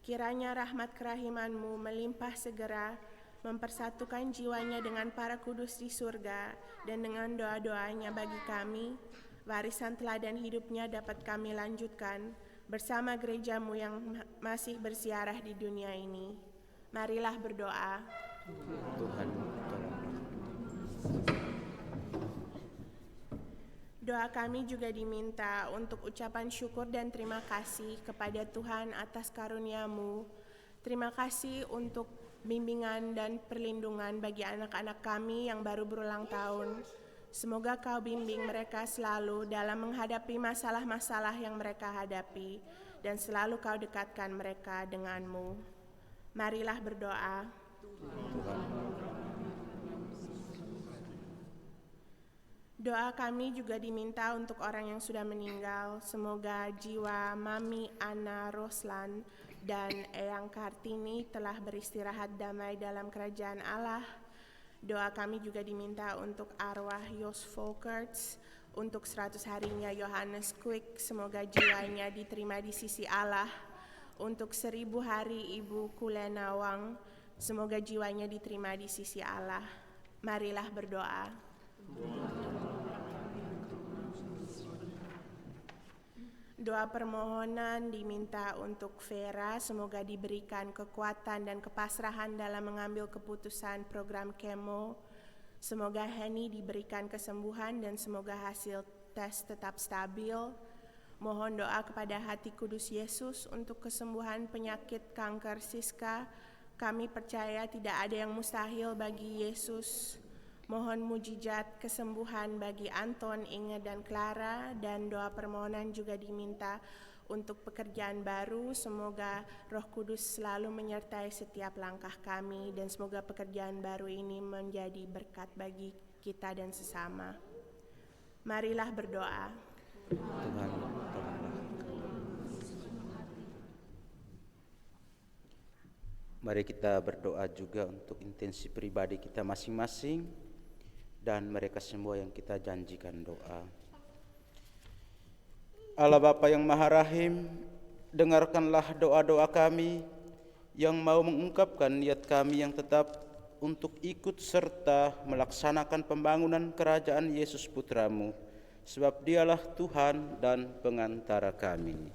kiranya rahmat kerahiman-Mu melimpah segera mempersatukan jiwanya dengan para kudus di surga, dan dengan doa-doanya bagi kami, warisan teladan hidupnya dapat kami lanjutkan bersama gereja-Mu yang masih bersiarah di dunia ini. Marilah berdoa. Tuhan, Doa kami juga diminta untuk ucapan syukur dan terima kasih kepada Tuhan atas karunia-Mu. Terima kasih untuk bimbingan dan perlindungan bagi anak-anak kami yang baru berulang tahun. Semoga Kau bimbing mereka selalu dalam menghadapi masalah-masalah yang mereka hadapi, dan selalu Kau dekatkan mereka dengan-Mu. Marilah berdoa. Doa kami juga diminta untuk orang yang sudah meninggal. Semoga jiwa Mami Ana Roslan dan Eyang Kartini telah beristirahat damai dalam kerajaan Allah. Doa kami juga diminta untuk arwah Jos Volkerts, untuk 100 harinya Johannes Quick, semoga jiwanya diterima di sisi Allah. Untuk 1000 hari Ibu Kulena Wang, semoga jiwanya diterima di sisi Allah. Marilah berdoa. Doa permohonan diminta untuk Vera, semoga diberikan kekuatan dan kepasrahan dalam mengambil keputusan program kemo. Semoga Henny diberikan kesembuhan dan semoga hasil tes tetap stabil. Mohon doa kepada Hati Kudus Yesus untuk kesembuhan penyakit kanker Siska. Kami percaya tidak ada yang mustahil bagi Yesus. Mohon mujizat kesembuhan bagi Anton, Inge, dan Clara, dan doa permohonan juga diminta untuk pekerjaan baru. Semoga Roh Kudus selalu menyertai setiap langkah kami, dan semoga pekerjaan baru ini menjadi berkat bagi kita dan sesama. Marilah berdoa. Tuhan, mari kita berdoa juga untuk intensi pribadi kita masing-masing dan mereka semua yang kita janjikan doa. Allah Bapa yang Maha Rahim, dengarkanlah doa-doa kami yang mau mengungkapkan niat kami yang tetap untuk ikut serta melaksanakan pembangunan kerajaan Yesus Putra-Mu, sebab Dialah Tuhan dan pengantara kami.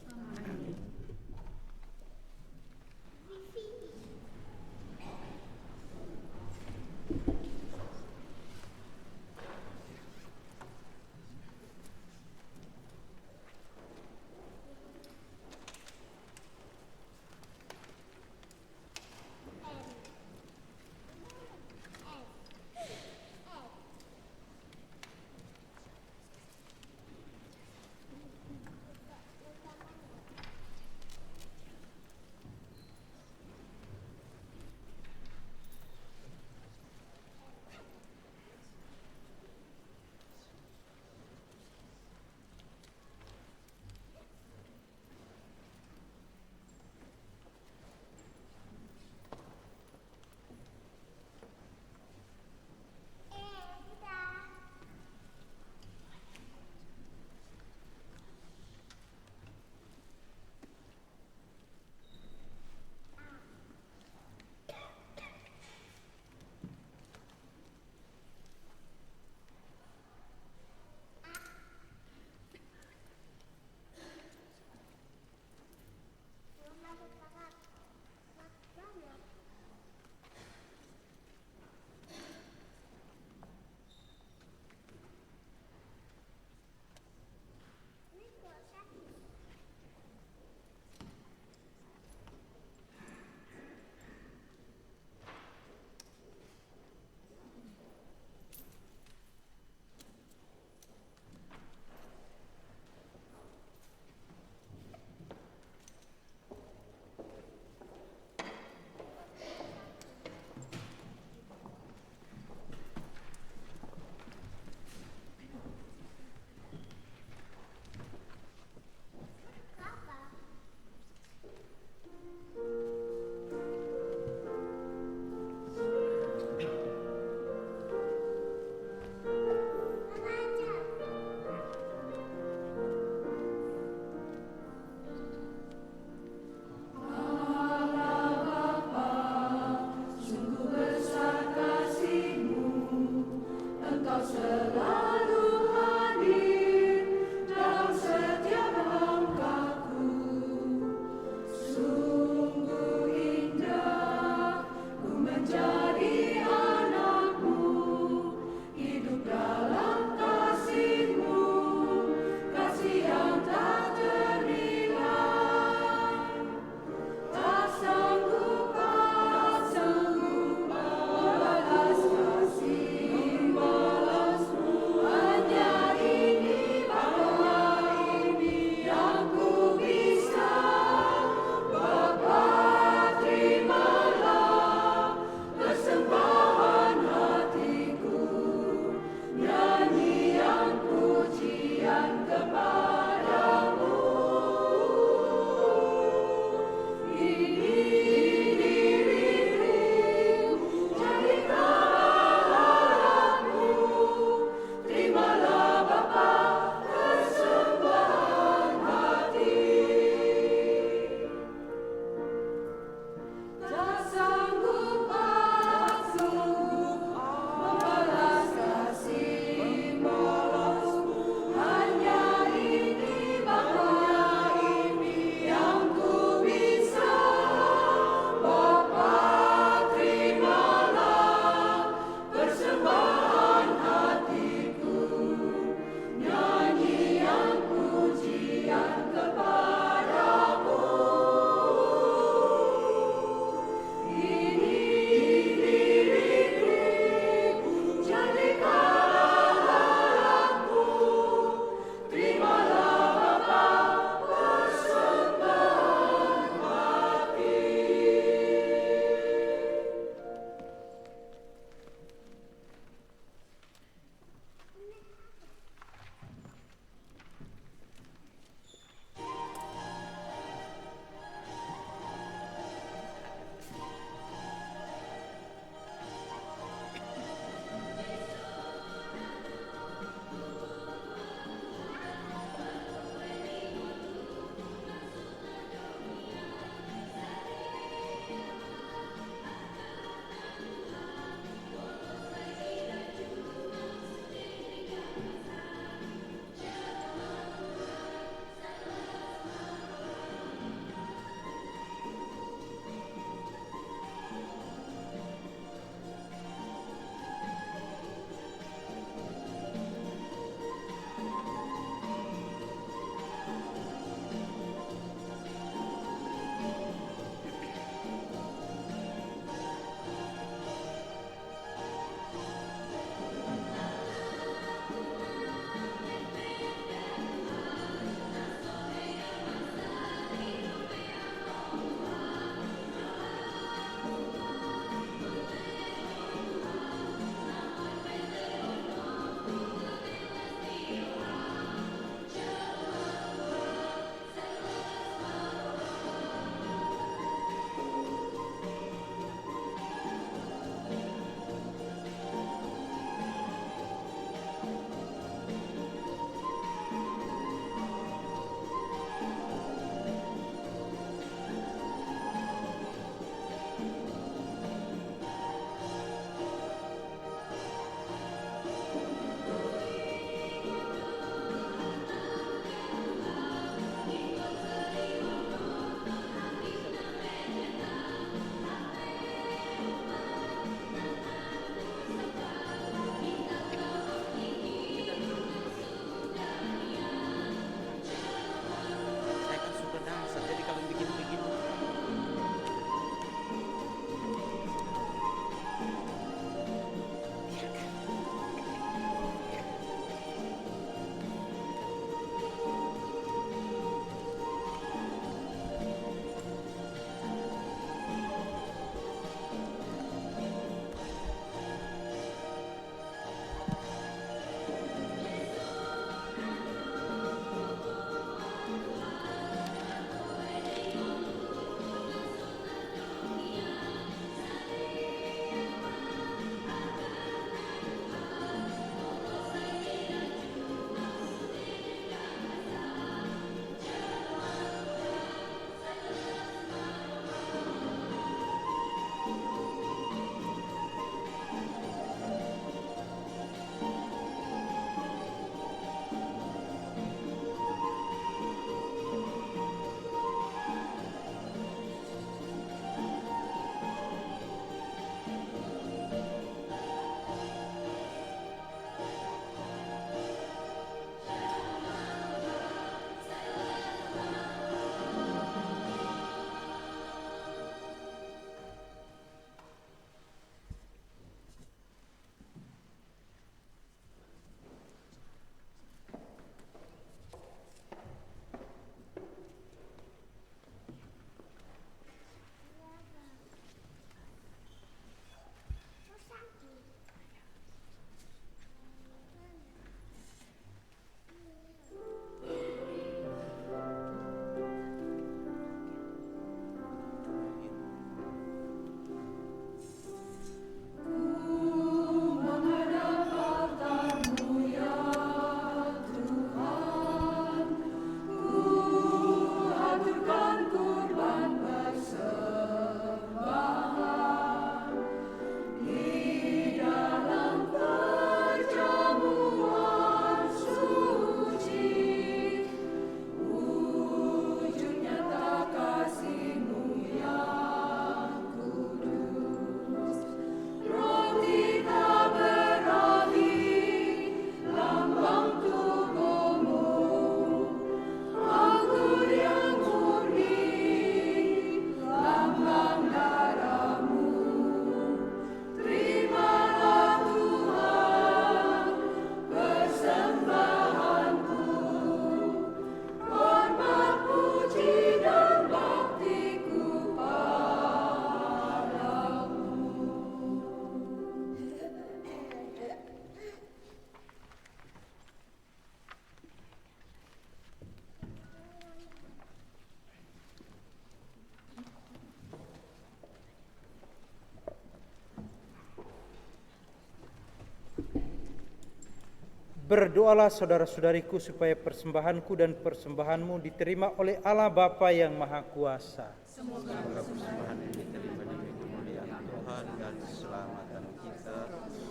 Berdoalah saudara-saudariku supaya persembahanku dan persembahanmu diterima oleh Allah Bapa yang Maha Kuasa. Semoga persembahan ini diterima demi kemuliaan Tuhan dan keselamatan kita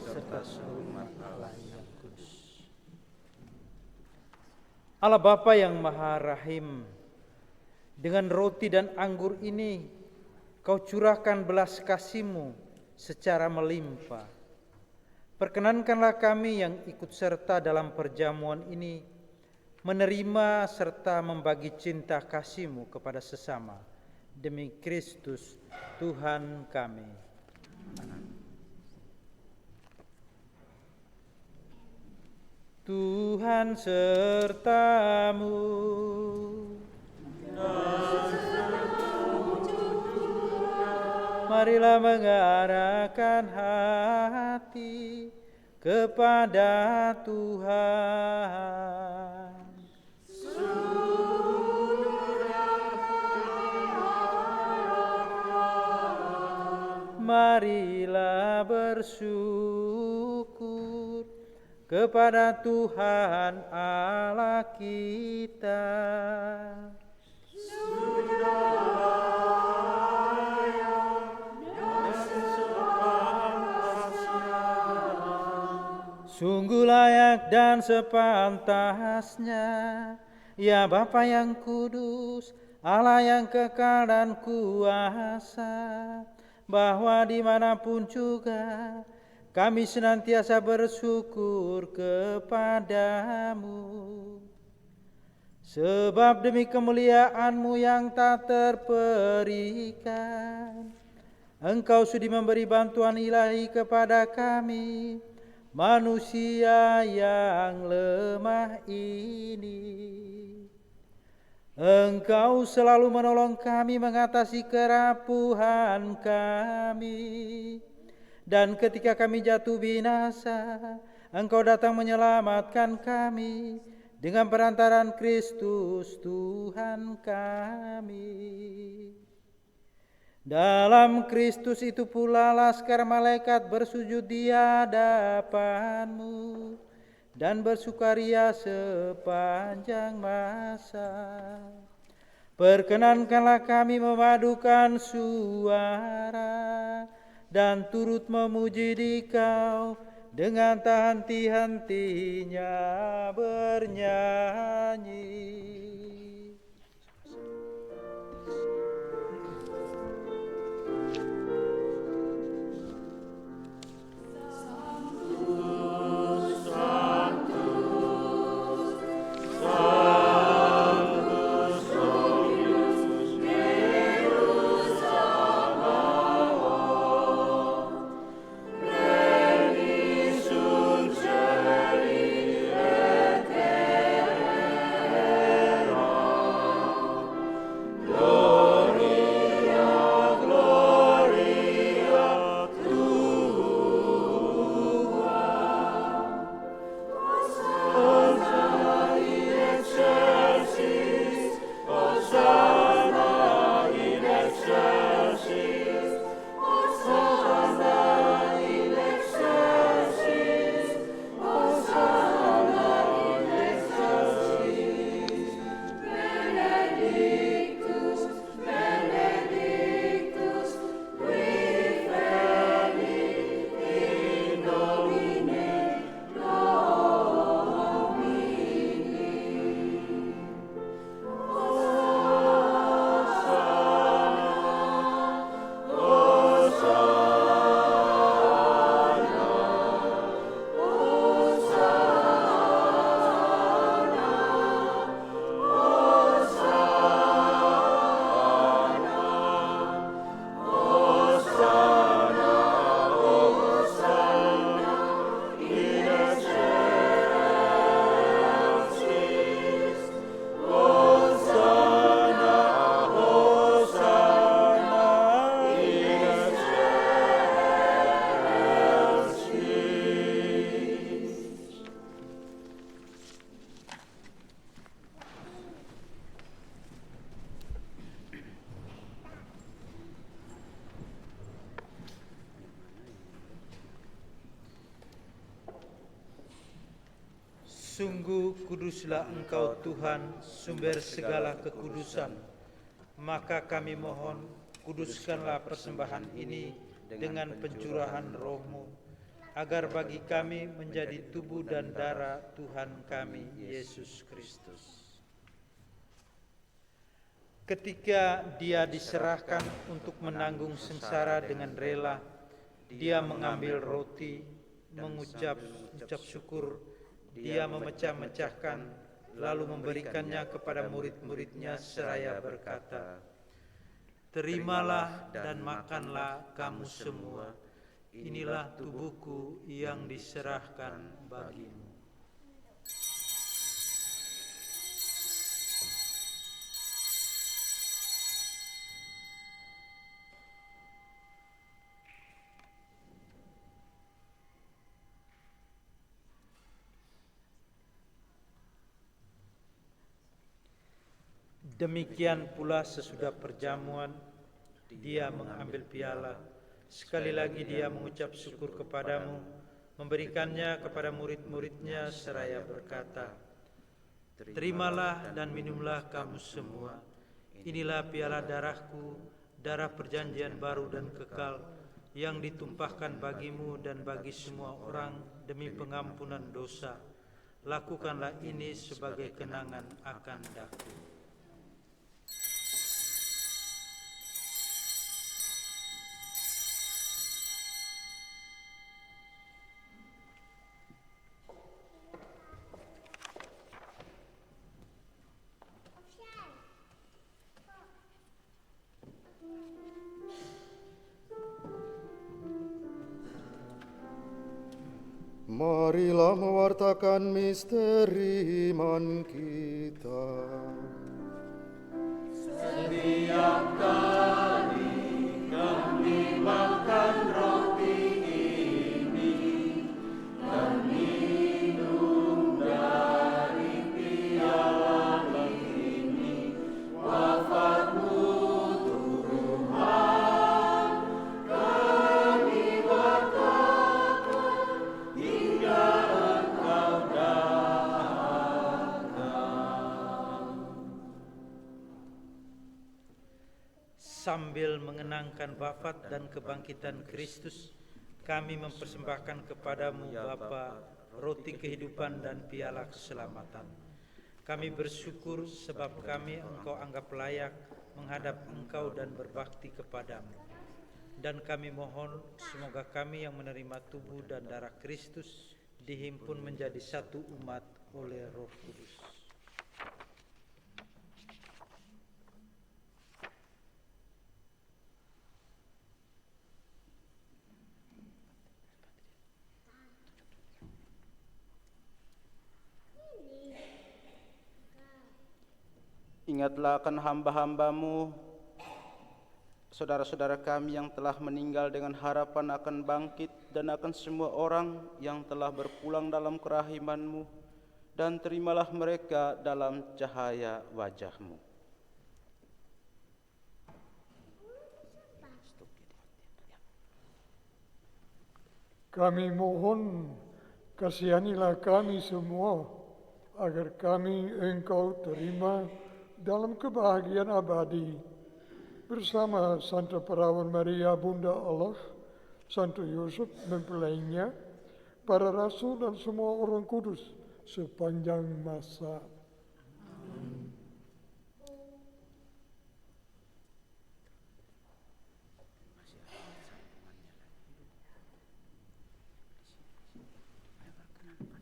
serta seluruh umat Allah yang kudus. Allah Bapa yang Maha Rahim, dengan roti dan anggur ini Kau curahkan belas kasih-Mu secara melimpah. Perkenankanlah kami yang ikut serta dalam perjamuan ini menerima serta membagi cinta kasih-Mu kepada sesama. Demi Kristus Tuhan kami. Tuhan sertamu. Marilah mengarahkan hati kepada Tuhan. Marilah bersyukur kepada Tuhan Allah kita. Sungguh layak dan sepantasnya, ya Bapa yang kudus, Allah yang kekal dan kuasa, bahwa dimanapun juga kami senantiasa bersyukur kepadamu. Sebab demi kemuliaan-Mu yang tak terperikan, Engkau sudi memberi bantuan ilahi kepada kami, manusia yang lemah ini. Engkau selalu menolong kami mengatasi kerapuhan kami. Dan ketika kami jatuh binasa, Engkau datang menyelamatkan kami dengan perantaran Kristus Tuhan kami. Dalam Kristus itu pula laskar malaikat bersujud di hadapan-Mu dan bersukaria sepanjang masa. Perkenankanlah kami memadukan suara dan turut memuji Dikau dengan tak henti-hentinya bernyanyi. Sungguh kuduslah Engkau Tuhan, sumber segala kekudusan. Maka kami mohon, kuduskanlah persembahan ini dengan pencurahan Roh-Mu, agar bagi kami menjadi tubuh dan darah Tuhan kami, Yesus Kristus. Ketika Dia diserahkan untuk menanggung sengsara dengan rela, Dia mengambil roti, mengucap syukur, Dia memecah-mecahkan, lalu memberikannya kepada murid-muridnya seraya berkata, "Terimalah dan makanlah kamu semua, inilah tubuhku yang diserahkan bagimu." Demikian pula sesudah perjamuan, Dia mengambil piala. Sekali lagi Dia mengucap syukur kepadamu, memberikannya kepada murid-muridnya seraya berkata, "Terimalah dan minumlah kamu semua. Inilah piala darahku, darah perjanjian baru dan kekal, yang ditumpahkan bagimu dan bagi semua orang demi pengampunan dosa. Lakukanlah ini sebagai kenangan akan daku." Marilah mewartakan misteri iman kita. Setiap kali kami makan roti ini dan minum dari piala ini, wafat-Mu Tuhan, kami wartakan hingga Engkau datang. Sambil mengenangkan wafat dan kebangkitan Kristus, kami mempersembahkan kepadamu Bapa, roti kehidupan dan piala keselamatan. Kami bersyukur sebab kami Engkau anggap layak menghadap Engkau dan berbakti kepadamu. Dan kami mohon semoga kami yang menerima tubuh dan darah Kristus dihimpun menjadi satu umat oleh Roh Kudus. Ingatlah akan hamba-hamba-Mu, saudara-saudara kami yang telah meninggal dengan harapan akan bangkit, dan akan semua orang yang telah berpulang dalam kerahiman-Mu, dan terimalah mereka dalam cahaya wajah-Mu. Kami mohon, kasihanilah kami semua, agar kami Engkau terima dalam kebahagiaan abadi, bersama Santa Perawan Maria Bunda Allah, Santo Yusuf mempelainya, para rasul dan semua orang kudus sepanjang masa.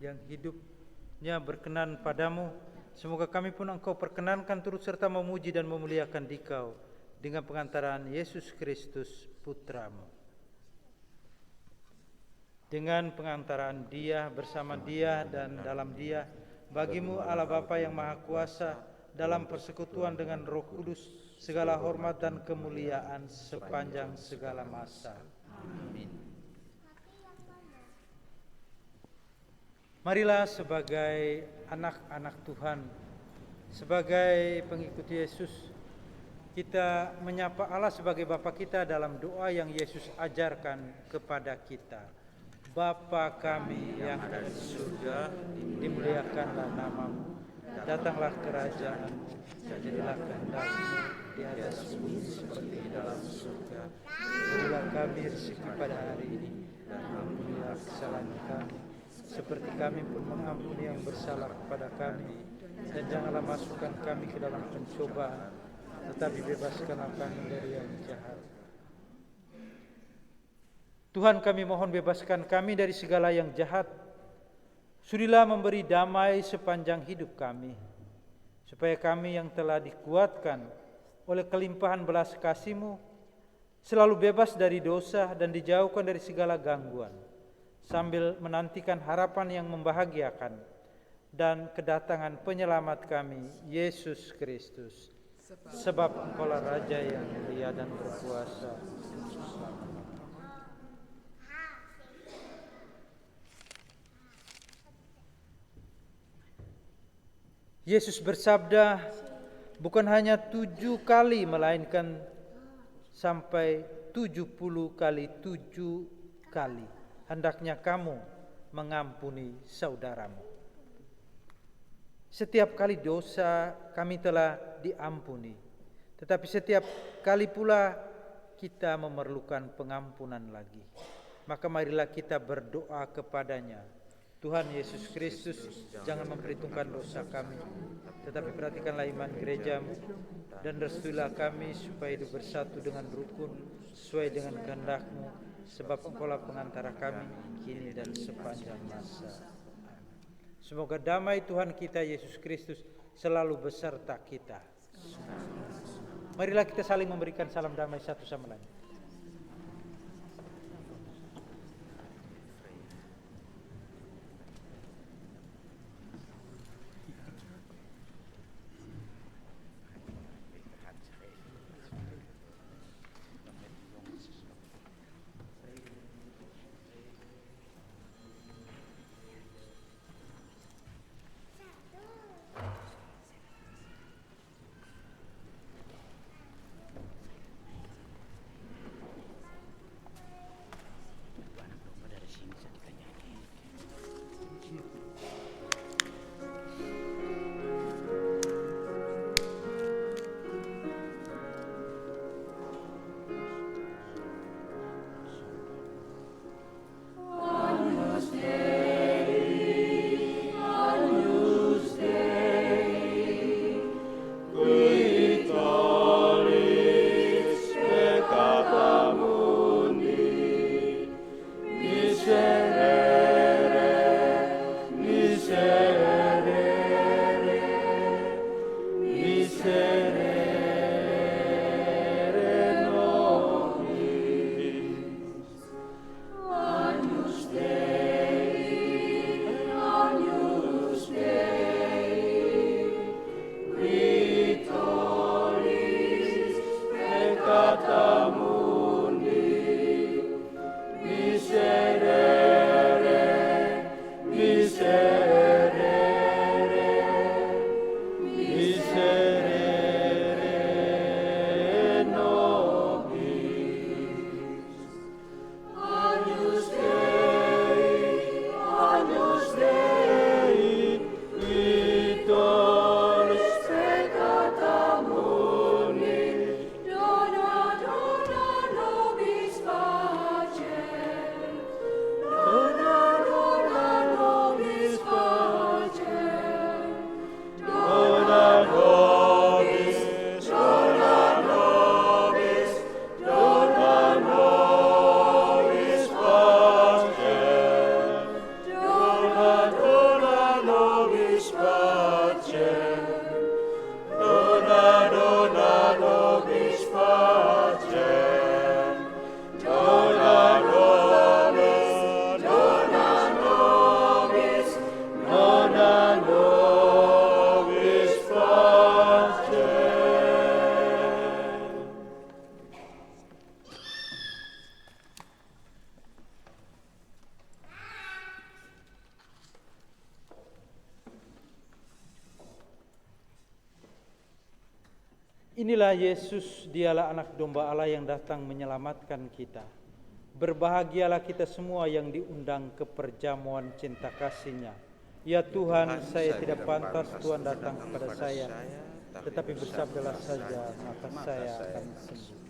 Yang hidupnya berkenan padamu, semoga kami pun Engkau perkenankan turut serta memuji dan memuliakan Dikau dengan pengantaran Yesus Kristus Putra-Mu. Dengan pengantaran Dia, bersama Dia dan dalam Dia, bagimu Allah Bapa yang Maha Kuasa, dalam persekutuan dengan Roh Kudus, segala hormat dan kemuliaan sepanjang segala masa. Amin. Marilah sebagai anak-anak Tuhan, sebagai pengikut Yesus, kita menyapa Allah sebagai Bapa kita dalam doa yang Yesus ajarkan kepada kita. Bapa kami yang ada di surga, dimuliakanlah namamu. Datanglah kerajaan-Mu, jadilah kehendak-Mu di atas bumi seperti di dalam surga. Berilah kami rezeki pada hari ini, dan ampunilah kesalahan kami, seperti kami pun mengampuni yang bersalah kepada kami. Dan janganlah masukkan kami ke dalam pencobaan, tetapi bebaskanlah kami dari yang jahat. Tuhan, kami mohon bebaskan kami dari segala yang jahat. Sudilah memberi damai sepanjang hidup kami, supaya kami yang telah dikuatkan oleh kelimpahan belas kasih-Mu selalu bebas dari dosa dan dijauhkan dari segala gangguan, sambil menantikan harapan yang membahagiakan dan kedatangan penyelamat kami, Yesus Kristus. Sebab Engkaulah Raja yang mulia dan berkuasa. Yesus bersabda, bukan hanya 7 kali, melainkan sampai 70 kali 7 kali. Hendaknya kamu mengampuni saudaramu. Setiap kali dosa kami telah diampuni, tetapi setiap kali pula kita memerlukan pengampunan lagi. Maka marilah kita berdoa kepadanya. Tuhan Yesus Kristus, jangan memperhitungkan dosa kami, tetapi perhatikanlah iman gereja-Mu, dan restuilah kami supaya hidup bersatu dengan rukun, sesuai dengan kehendak-Mu, sebab Engkaulah pengantara kami, kini dan sepanjang masa. Semoga damai Tuhan kita Yesus Kristus selalu beserta kita. Marilah kita saling memberikan salam damai satu sama lain. Inilah Yesus, dialah anak domba Allah yang datang menyelamatkan kita. Berbahagialah kita semua yang diundang ke perjamuan cinta kasih-Nya. Ya Tuhan, saya tidak pantas Tuhan datang kepada saya, tetapi bersabdalah saja, maka saya akan sembuh.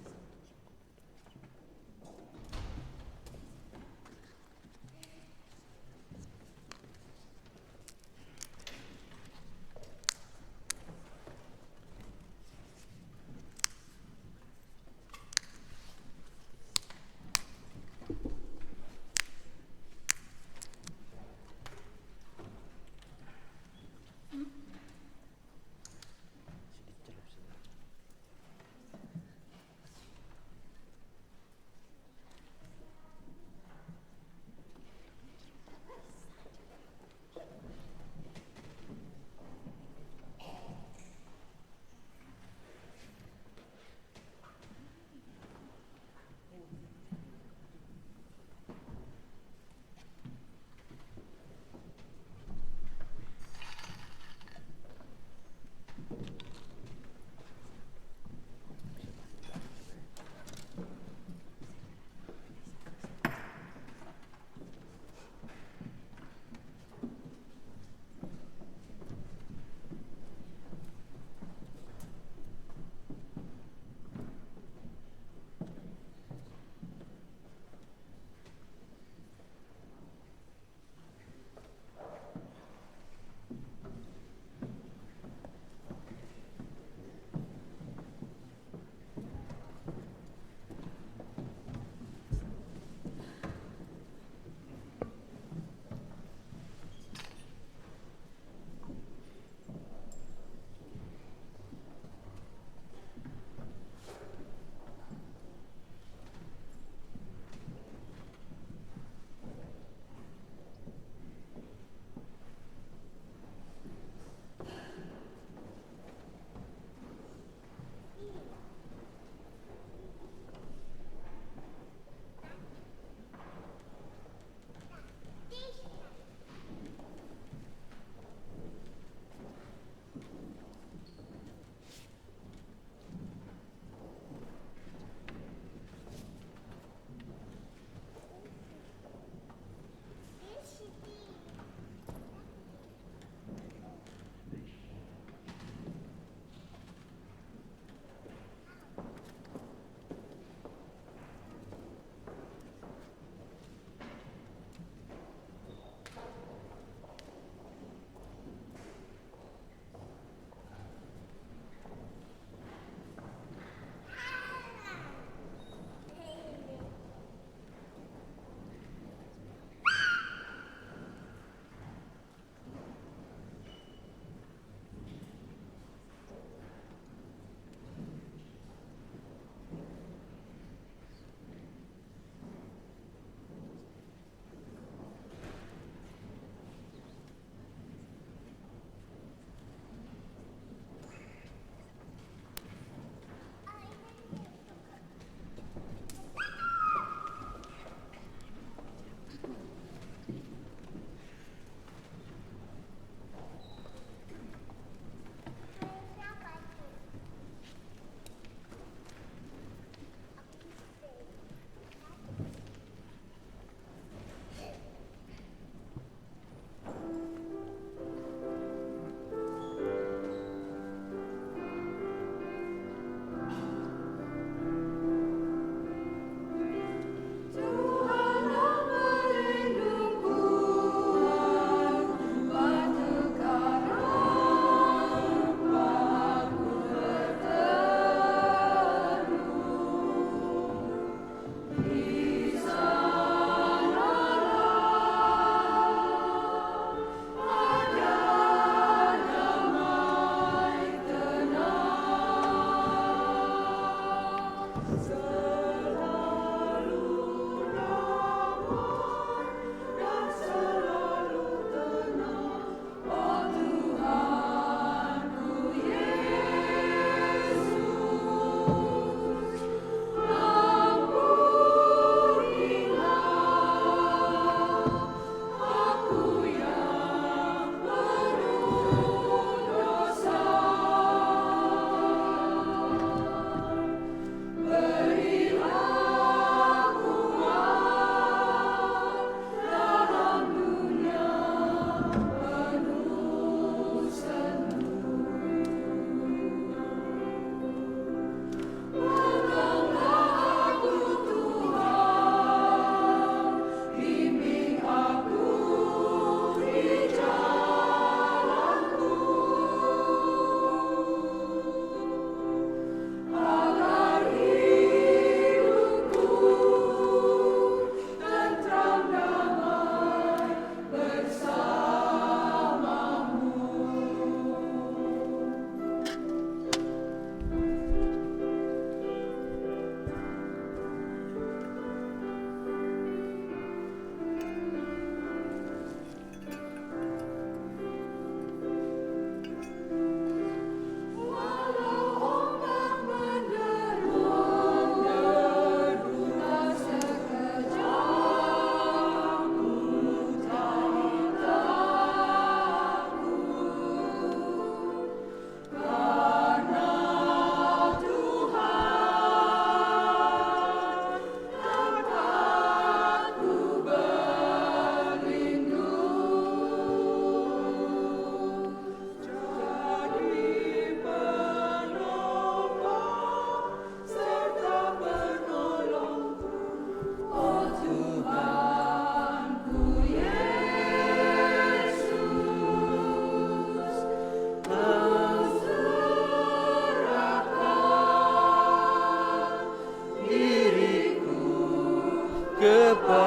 kepadamu.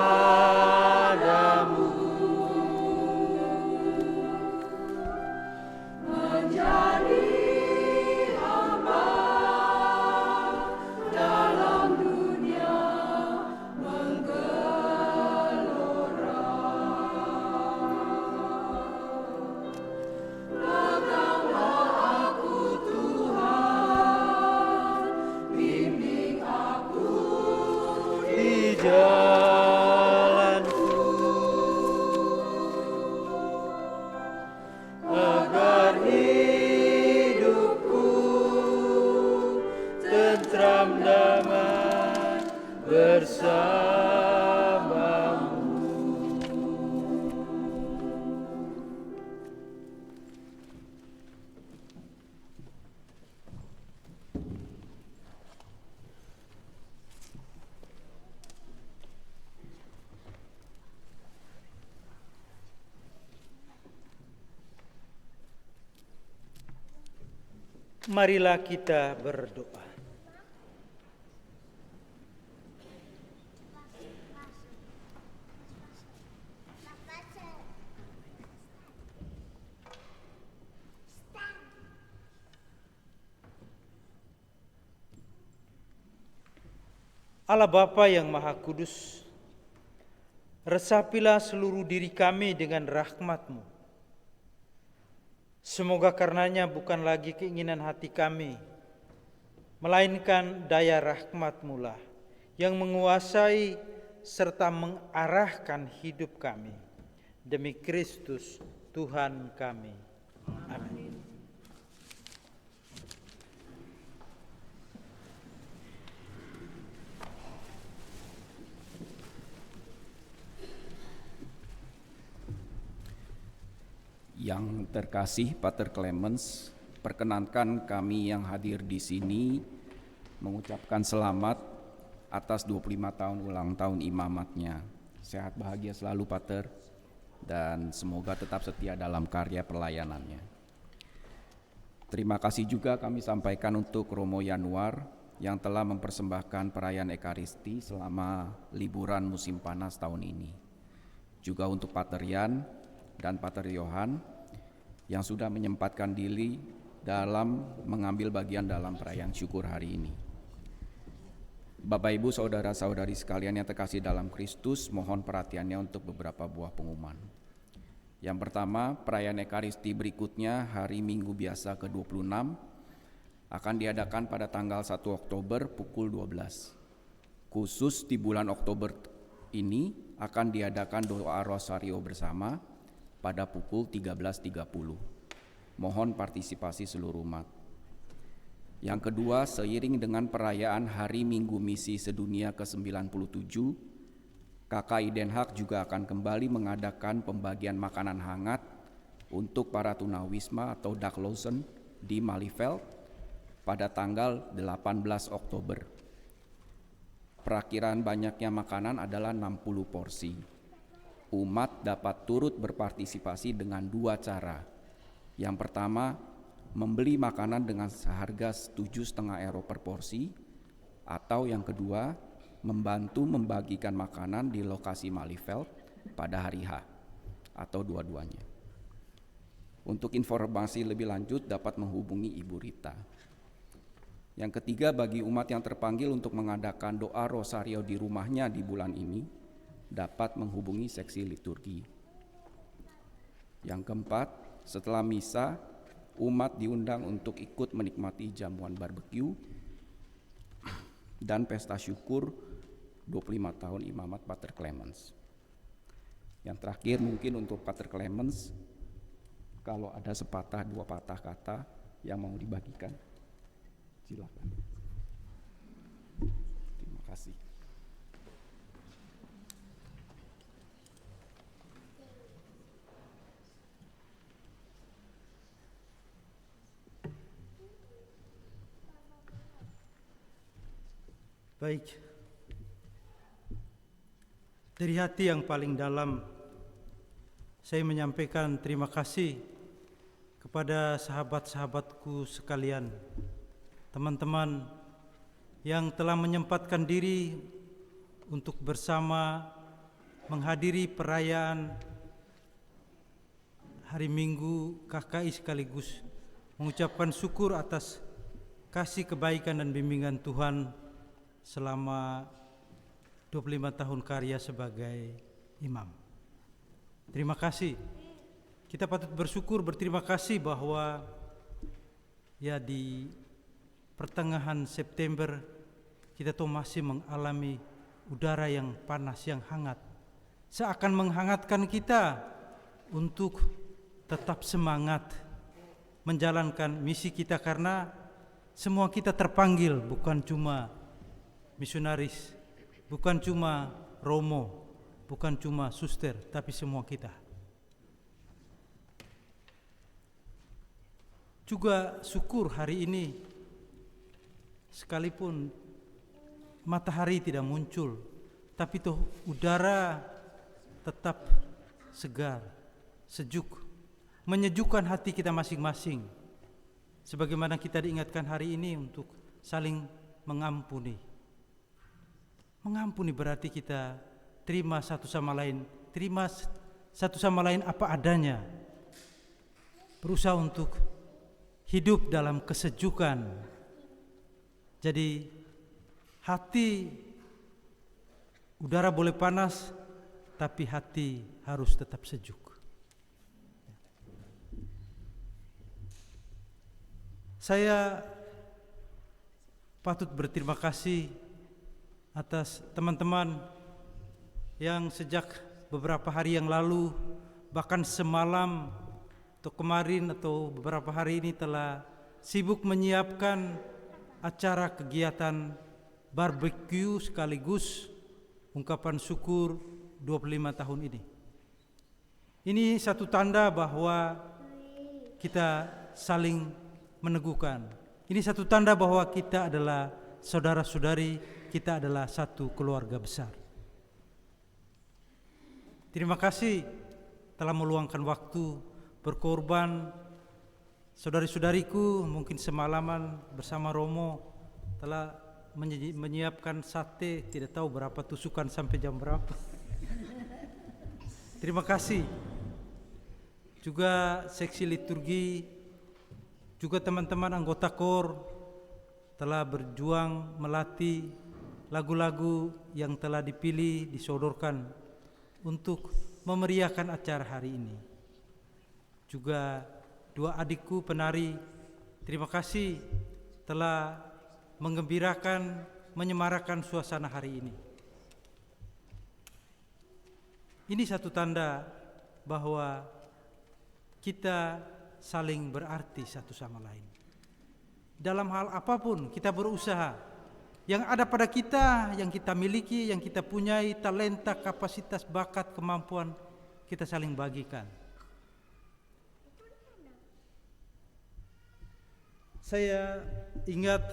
Jalanku agar hidupku tentram damai bersamamu. Marilah kita berdoa. Allah Bapa yang Maha Kudus, resapilah seluruh diri kami dengan rahmat-Mu. Semoga karenanya bukan lagi keinginan hati kami, melainkan daya rahmat-Mu lah yang menguasai serta mengarahkan hidup kami. Demi Kristus Tuhan kami. Amin. Yang terkasih Pater Clemens, perkenankan kami yang hadir di sini mengucapkan selamat atas 25 tahun ulang tahun imamatnya. Sehat bahagia selalu Pater, dan semoga tetap setia dalam karya pelayanannya. Terima kasih juga kami sampaikan untuk Romo Yanuar yang telah mempersembahkan perayaan Ekaristi selama liburan musim panas tahun ini. Juga untuk Pater Yan dan Pater Yohan yang sudah menyempatkan diri dalam mengambil bagian dalam perayaan syukur hari ini. Bapak Ibu, saudara-saudari sekalian yang terkasih dalam Kristus, mohon perhatiannya untuk beberapa buah pengumuman. Yang pertama, perayaan Ekaristi berikutnya hari Minggu biasa ke-26 akan diadakan pada tanggal 1 Oktober pukul 12. Khusus di bulan Oktober ini akan diadakan doa rosario bersama pada pukul 13.30. Mohon partisipasi seluruh umat. Yang kedua, seiring dengan perayaan Hari Minggu Misi Sedunia ke-97, KKI Den Haag juga akan kembali mengadakan pembagian makanan hangat untuk para tunawisma atau Daklozen di Malieveld pada tanggal 18 Oktober. Perakiraan banyaknya makanan adalah 60 porsi. Umat dapat turut berpartisipasi dengan dua cara. Yang pertama, membeli makanan dengan seharga €7,5 per porsi, atau yang kedua, membantu membagikan makanan di lokasi Malieveld pada hari H, atau dua-duanya. Untuk informasi lebih lanjut dapat menghubungi Ibu Rita. Yang ketiga, bagi umat yang terpanggil untuk mengadakan doa rosario di rumahnya di bulan ini, dapat menghubungi seksi liturgi. Yang keempat, setelah misa, umat diundang untuk ikut menikmati jamuan barbeque dan pesta syukur 25 tahun imamat Pater Clemens. Yang terakhir mungkin untuk Pater Clemens, kalau ada sepatah dua patah kata yang mau dibagikan, silakan. Terima kasih. Baik, dari hati yang paling dalam saya menyampaikan terima kasih kepada sahabat-sahabatku sekalian, teman-teman yang telah menyempatkan diri untuk bersama menghadiri perayaan Hari Minggu KKI sekaligus mengucapkan syukur atas kasih kebaikan dan bimbingan Tuhan selama 25 tahun karya sebagai imam. Terima kasih. Kita patut bersyukur, berterima kasih bahwa ya di pertengahan September kita tuh masih mengalami udara yang panas, yang hangat. Seakan menghangatkan kita untuk tetap semangat menjalankan misi kita, karena semua kita terpanggil, bukan cuma misionaris, bukan cuma romo, bukan cuma suster, tapi semua kita. Juga syukur hari ini, sekalipun matahari tidak muncul, tapi tuh udara tetap segar, sejuk, menyejukkan hati kita masing-masing. Sebagaimana kita diingatkan hari ini untuk saling mengampuni. Mengampuni berarti kita terima satu sama lain, terima satu sama lain apa adanya. Berusaha untuk hidup dalam kesejukan. Jadi hati, udara boleh panas, tapi hati harus tetap sejuk. Saya patut berterima kasih atas teman-teman yang sejak beberapa hari yang lalu, bahkan semalam atau kemarin atau beberapa hari ini telah sibuk menyiapkan acara kegiatan barbecue sekaligus ungkapan syukur 25 tahun ini. Ini satu tanda bahwa kita saling meneguhkan. Ini satu tanda bahwa kita adalah saudara-saudari, kita adalah satu keluarga besar. Terima kasih telah meluangkan waktu, berkorban. Saudari-saudariku mungkin semalaman bersama Romo telah menyiapkan sate, tidak tahu berapa tusukan sampai jam berapa. Terima kasih. Juga seksi liturgi, juga teman-teman anggota KOR telah berjuang melatih lagu-lagu yang telah dipilih, disodorkan untuk memeriahkan acara hari ini. Juga dua adikku penari, terima kasih telah menggembirakan, menyemarakan suasana hari ini. Ini satu tanda bahwa kita saling berarti satu sama lain. Dalam hal apapun kita berusaha, yang ada pada kita, yang kita miliki, yang kita punyai, talenta, kapasitas, bakat, kemampuan, kita saling bagikan. Saya ingat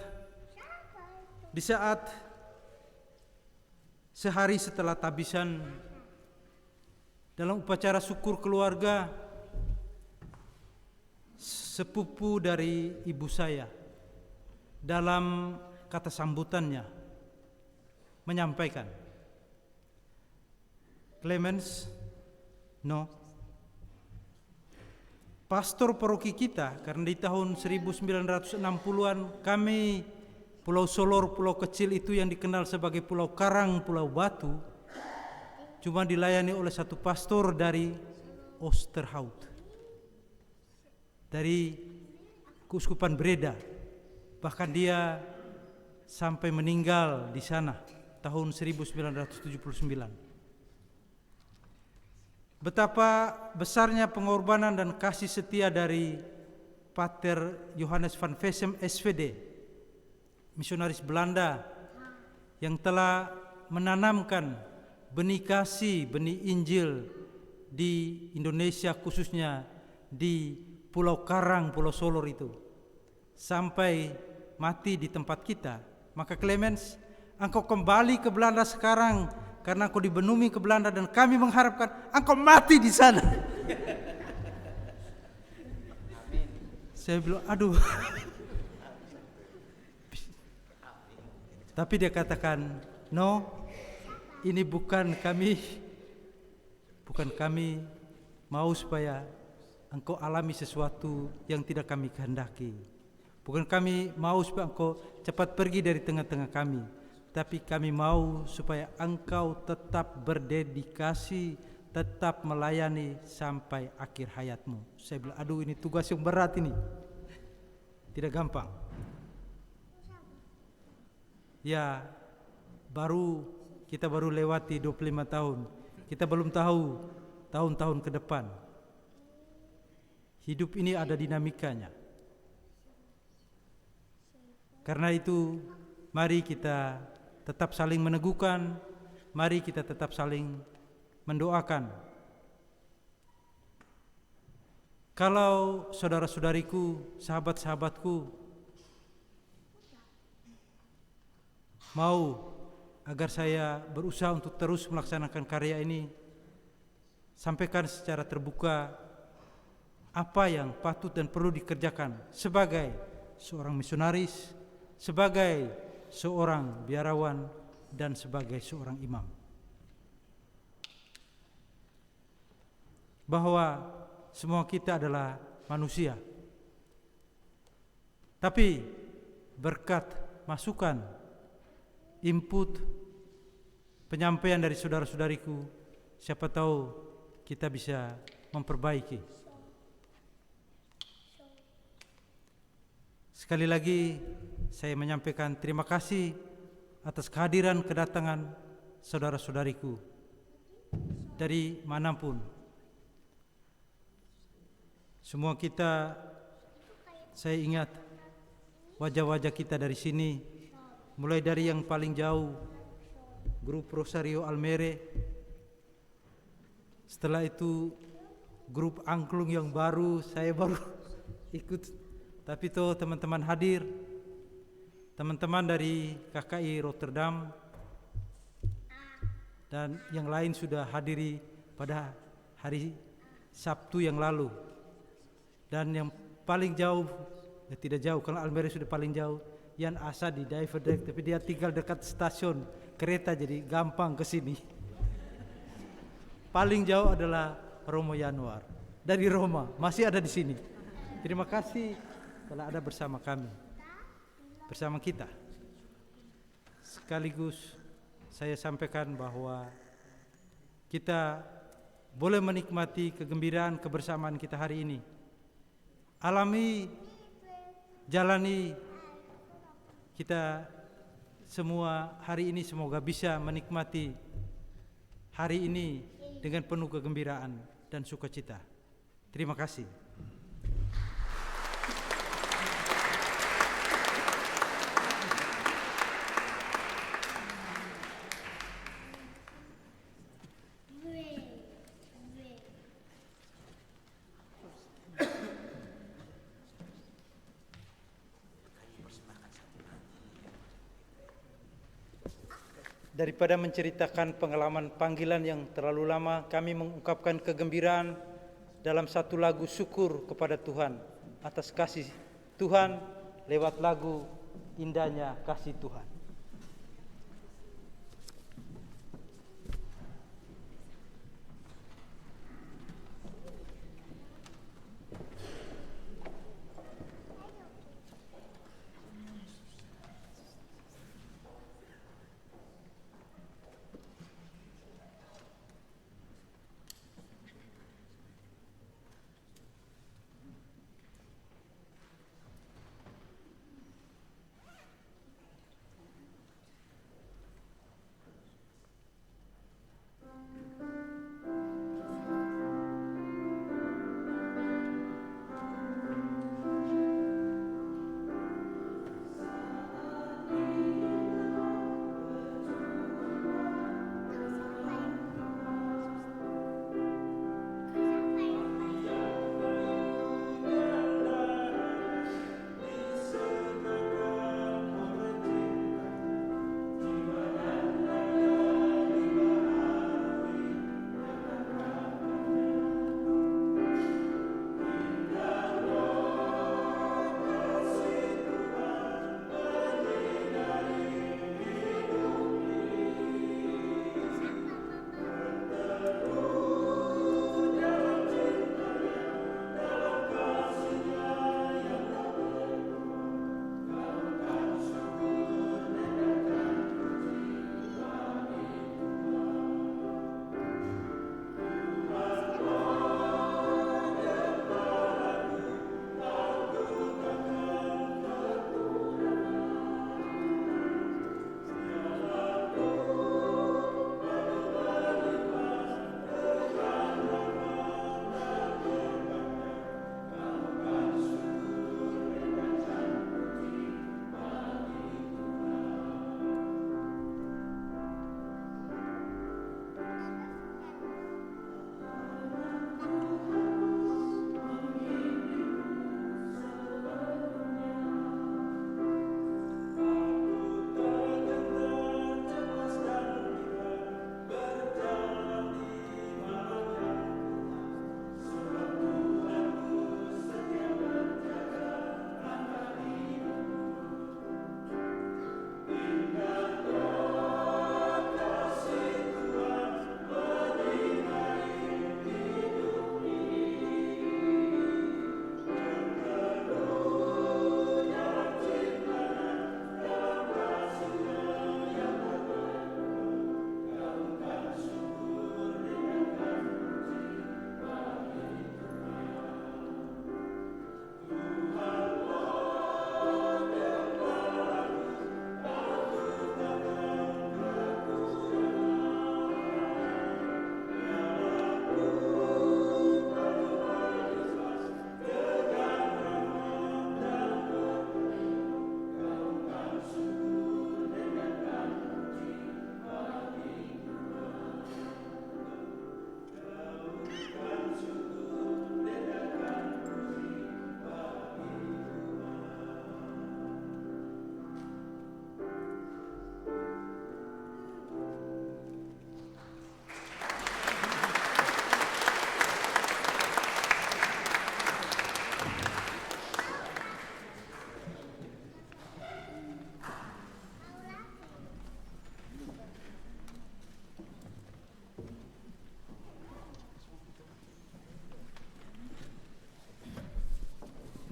di saat sehari setelah tabisan dalam upacara syukur keluarga, sepupu dari ibu saya dalam kata sambutannya menyampaikan, Clemens, pastor paroki kita, karena di tahun 1960-an kami Pulau Solor, pulau kecil itu yang dikenal sebagai Pulau Karang, Pulau Batu, cuma dilayani oleh satu pastor dari Oosterhout, dari Keuskupan Breda. Bahkan dia sampai meninggal di sana tahun 1979. Betapa besarnya pengorbanan dan kasih setia dari Pater Johannes van Vessem SVD, misionaris Belanda yang telah menanamkan benih kasih, benih Injil di Indonesia, khususnya di Pulau Karang, Pulau Solor itu, sampai mati di tempat kita. Maka Clemens, engkau kembali ke Belanda sekarang karena engkau dibenumi ke Belanda, dan kami mengharapkan engkau mati di sana. Saya bilang, aduh. Tapi dia katakan, no, ini bukan kami mau supaya engkau alami sesuatu yang tidak kami kehendaki. Bukan kami mau supaya engkau cepat pergi dari tengah-tengah kami, tapi kami mau supaya engkau tetap berdedikasi, tetap melayani sampai akhir hayatmu. Saya bilang, aduh ini tugas yang berat ini. Tidak gampang. Ya, kita baru lewati 25 tahun. Kita belum tahu tahun-tahun ke depan. Hidup ini ada dinamikanya. Karena itu, mari kita tetap saling meneguhkan, mari kita tetap saling mendoakan. Kalau saudara-saudariku, sahabat-sahabatku mau agar saya berusaha untuk terus melaksanakan karya ini, sampaikan secara terbuka apa yang patut dan perlu dikerjakan sebagai seorang misionaris, sebagai seorang biarawan, dan sebagai seorang imam. Bahwa semua kita adalah manusia, tapi berkat masukan, input, penyampaian dari saudara-saudariku, siapa tahu kita bisa memperbaiki. Sekali lagi saya menyampaikan terima kasih atas kehadiran kedatangan saudara-saudariku dari manapun. Semua kita, saya ingat wajah-wajah kita dari sini, mulai dari yang paling jauh, grup Rosario Almere, setelah itu grup angklung yang baru, saya baru ikut, tapi tuh teman-teman hadir, teman-teman dari KKI Rotterdam, dan yang lain sudah hadiri pada hari Sabtu yang lalu. Dan yang paling jauh, tidak jauh, kalau Almere sudah paling jauh, Yan Asa di Diverdek, tapi dia tinggal dekat stasiun kereta jadi gampang ke sini. Paling jauh adalah Romo Yanuar dari Roma, masih ada di sini. Terima kasih telah ada bersama kami, bersama kita. Sekaligus saya sampaikan bahwa kita boleh menikmati kegembiraan kebersamaan kita hari ini. Alami, jalani kita semua hari ini, semoga bisa menikmati hari ini dengan penuh kegembiraan dan sukacita. Terima kasih. Daripada menceritakan pengalaman panggilan yang terlalu lama, kami mengungkapkan kegembiraan dalam satu lagu syukur kepada Tuhan atas kasih Tuhan lewat lagu Indahnya Kasih Tuhan.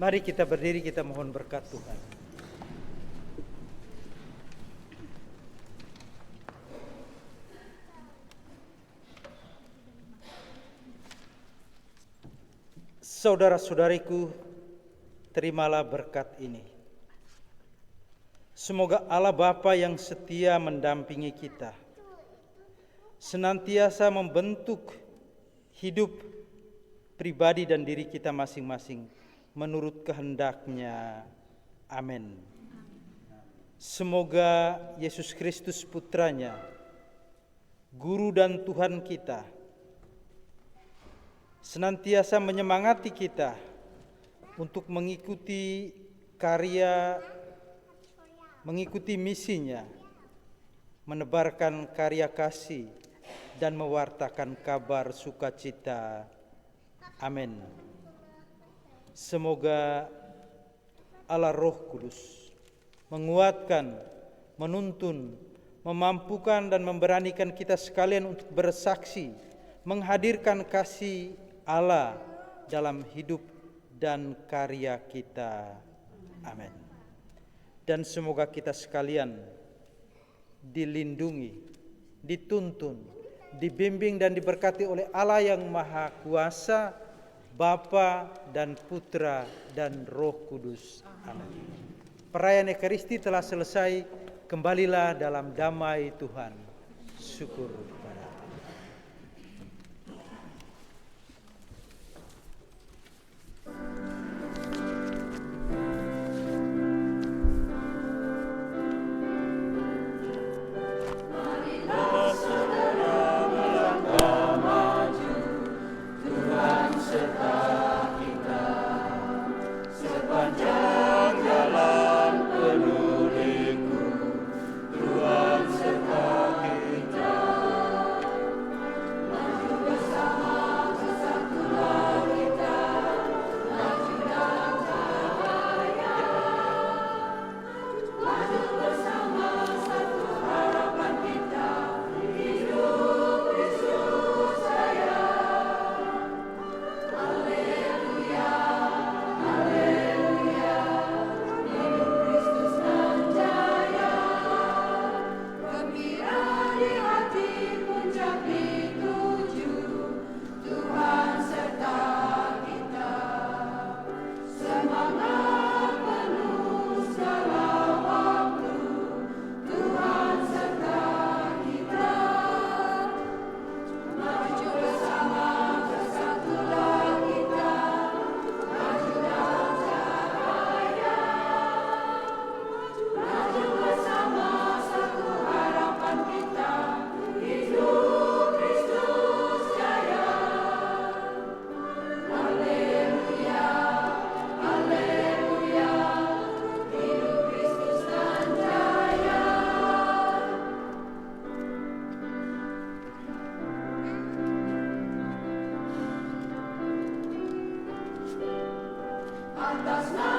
Mari kita berdiri, kita mohon berkat Tuhan. Saudara-saudariku, terimalah berkat ini. Semoga Allah Bapa yang setia mendampingi kita, senantiasa membentuk hidup pribadi dan diri kita masing-masing menurut kehendak-Nya. Amin. Semoga Yesus Kristus Putranya, Guru dan Tuhan kita, senantiasa menyemangati kita untuk mengikuti misinya, menebarkan karya kasih dan mewartakan kabar sukacita. Amin. Semoga Allah Roh Kudus menguatkan, menuntun, memampukan dan memberanikan kita sekalian untuk bersaksi, menghadirkan kasih Allah dalam hidup dan karya kita. Amin. Dan semoga kita sekalian dilindungi, dituntun, dibimbing dan diberkati oleh Allah yang Maha Kuasa, Bapa dan Putra dan Roh Kudus. Amin. Perayaan Ekaristi telah selesai. Kembalilah dalam damai Tuhan. Syukur kepada Allah. Atas